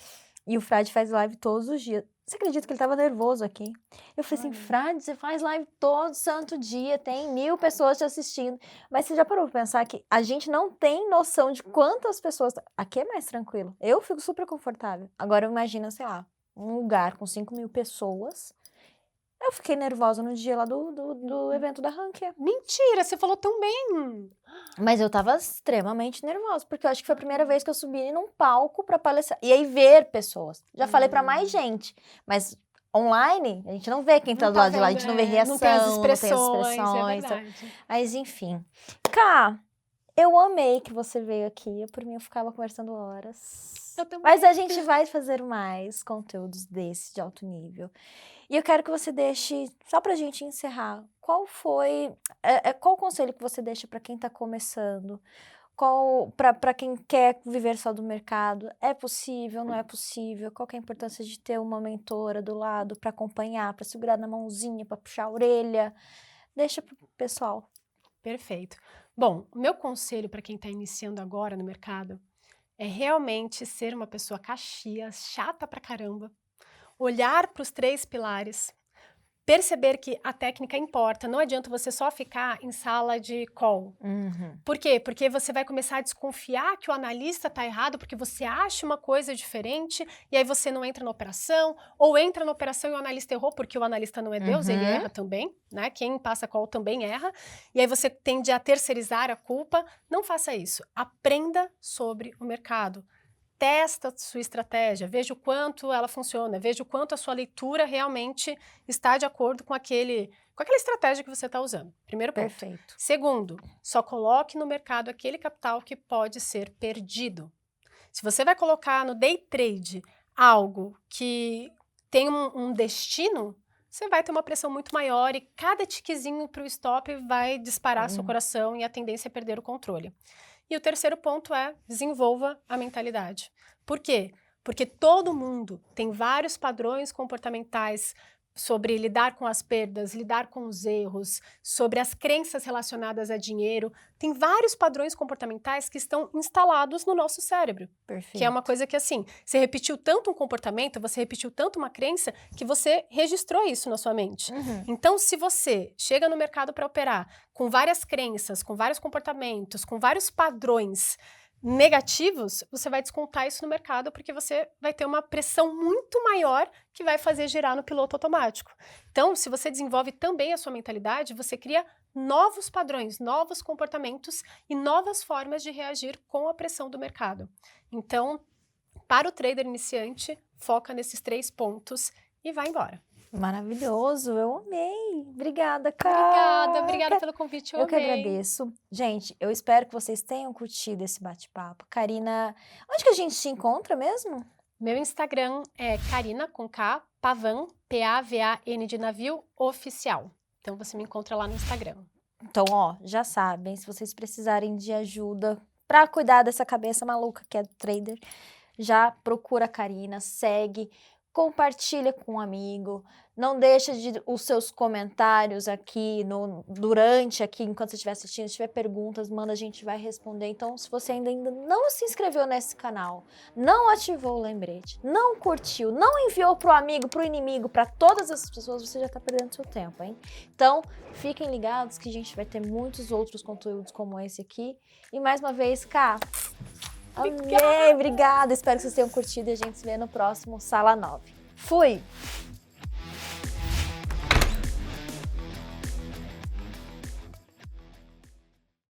E o Frade faz live todos os dias. Você acredita que ele estava nervoso aqui? Eu falei assim, Frade, você faz live todo santo dia, tem 1000 pessoas te assistindo. Mas você já parou pra pensar que a gente não tem noção de quantas pessoas... Aqui é mais tranquilo. Eu fico super confortável. Agora imagina, sei lá, um lugar com 5.000 pessoas. Eu fiquei nervosa no dia lá do evento da Rankia. Mentira, você falou tão bem. Mas eu tava extremamente nervosa, porque eu acho que foi a primeira vez que eu subi num palco pra palestrar. E aí ver pessoas. Já falei pra mais gente, mas online a gente não vê quem tá do lado de lá, a gente não vê reação, não tem as expressões. É Verdade. Mas enfim. Cá, eu amei que você veio aqui. Por mim eu ficava conversando horas. Eu também. Mas a gente vai fazer mais conteúdos desse de alto nível. E eu quero que você deixe, só pra gente encerrar, qual o conselho que você deixa pra quem tá começando? Pra quem quer viver só do mercado? É possível, não é possível? Qual que é a importância de ter uma mentora do lado pra acompanhar, pra segurar na mãozinha, pra puxar a orelha? Deixa pro pessoal. Perfeito. Bom, o meu conselho para quem tá iniciando agora no mercado é realmente ser uma pessoa caxias, chata pra caramba, olhar para os 3 pilares, perceber que a técnica importa, não adianta você só ficar em sala de call. Por quê? Porque você vai começar a desconfiar que o analista está errado, porque você acha uma coisa diferente, e aí você não entra na operação, ou entra na operação e o analista errou, porque o analista não é Deus, ele erra também, né? Quem passa call também erra, e aí você tende a terceirizar a culpa. Não faça isso. Aprenda sobre o mercado. Testa sua estratégia, veja o quanto ela funciona, veja o quanto a sua leitura realmente está de acordo com aquela estratégia que você está usando. Primeiro ponto. Perfeito. Segundo, só coloque no mercado aquele capital que pode ser perdido. Se você vai colocar no day trade algo que tem um destino, você vai ter uma pressão muito maior e cada tiquezinho para o stop vai disparar seu coração e a tendência é perder o controle. E o terceiro ponto é desenvolva a mentalidade. Por quê? Porque todo mundo tem vários padrões comportamentais sobre lidar com as perdas, lidar com os erros, sobre as crenças relacionadas a dinheiro. Tem vários padrões comportamentais que estão instalados no nosso cérebro. Perfeito. Que é uma coisa que assim, você repetiu tanto um comportamento, você repetiu tanto uma crença, que você registrou isso na sua mente. Então, se você chega no mercado para operar com várias crenças, com vários comportamentos, com vários padrões negativos, você vai descontar isso no mercado porque você vai ter uma pressão muito maior que vai fazer girar no piloto automático. Então, se você desenvolve também a sua mentalidade, você cria novos padrões, novos comportamentos e novas formas de reagir com a pressão do mercado. Então, para o trader iniciante, foca nesses 3 pontos e vai embora. Maravilhoso, eu amei. Obrigada, cara. Obrigada pelo convite, eu que amei. agradeço. Gente, eu espero que vocês tenham curtido esse bate-papo. Karina, onde que a gente te encontra mesmo? Meu Instagram é Karina, com K, Pavan, P-A-V-A-N de navio, oficial. Então, você me encontra lá no Instagram. Então, ó, já sabem, se vocês precisarem de ajuda pra cuidar dessa cabeça maluca que é do trader, já procura a Karina, segue, compartilha com um amigo, não deixa de os seus comentários aqui, enquanto você estiver assistindo, se tiver perguntas, manda, a gente vai responder. Então, se você ainda não se inscreveu nesse canal, não ativou o lembrete, não curtiu, não enviou pro amigo, pro inimigo, para todas as pessoas, você já tá perdendo seu tempo, hein? Então, fiquem ligados que a gente vai ter muitos outros conteúdos como esse aqui. E mais uma vez, Ká, amei, obrigada. Espero que vocês tenham curtido e a gente se vê no próximo Sala 9. Fui!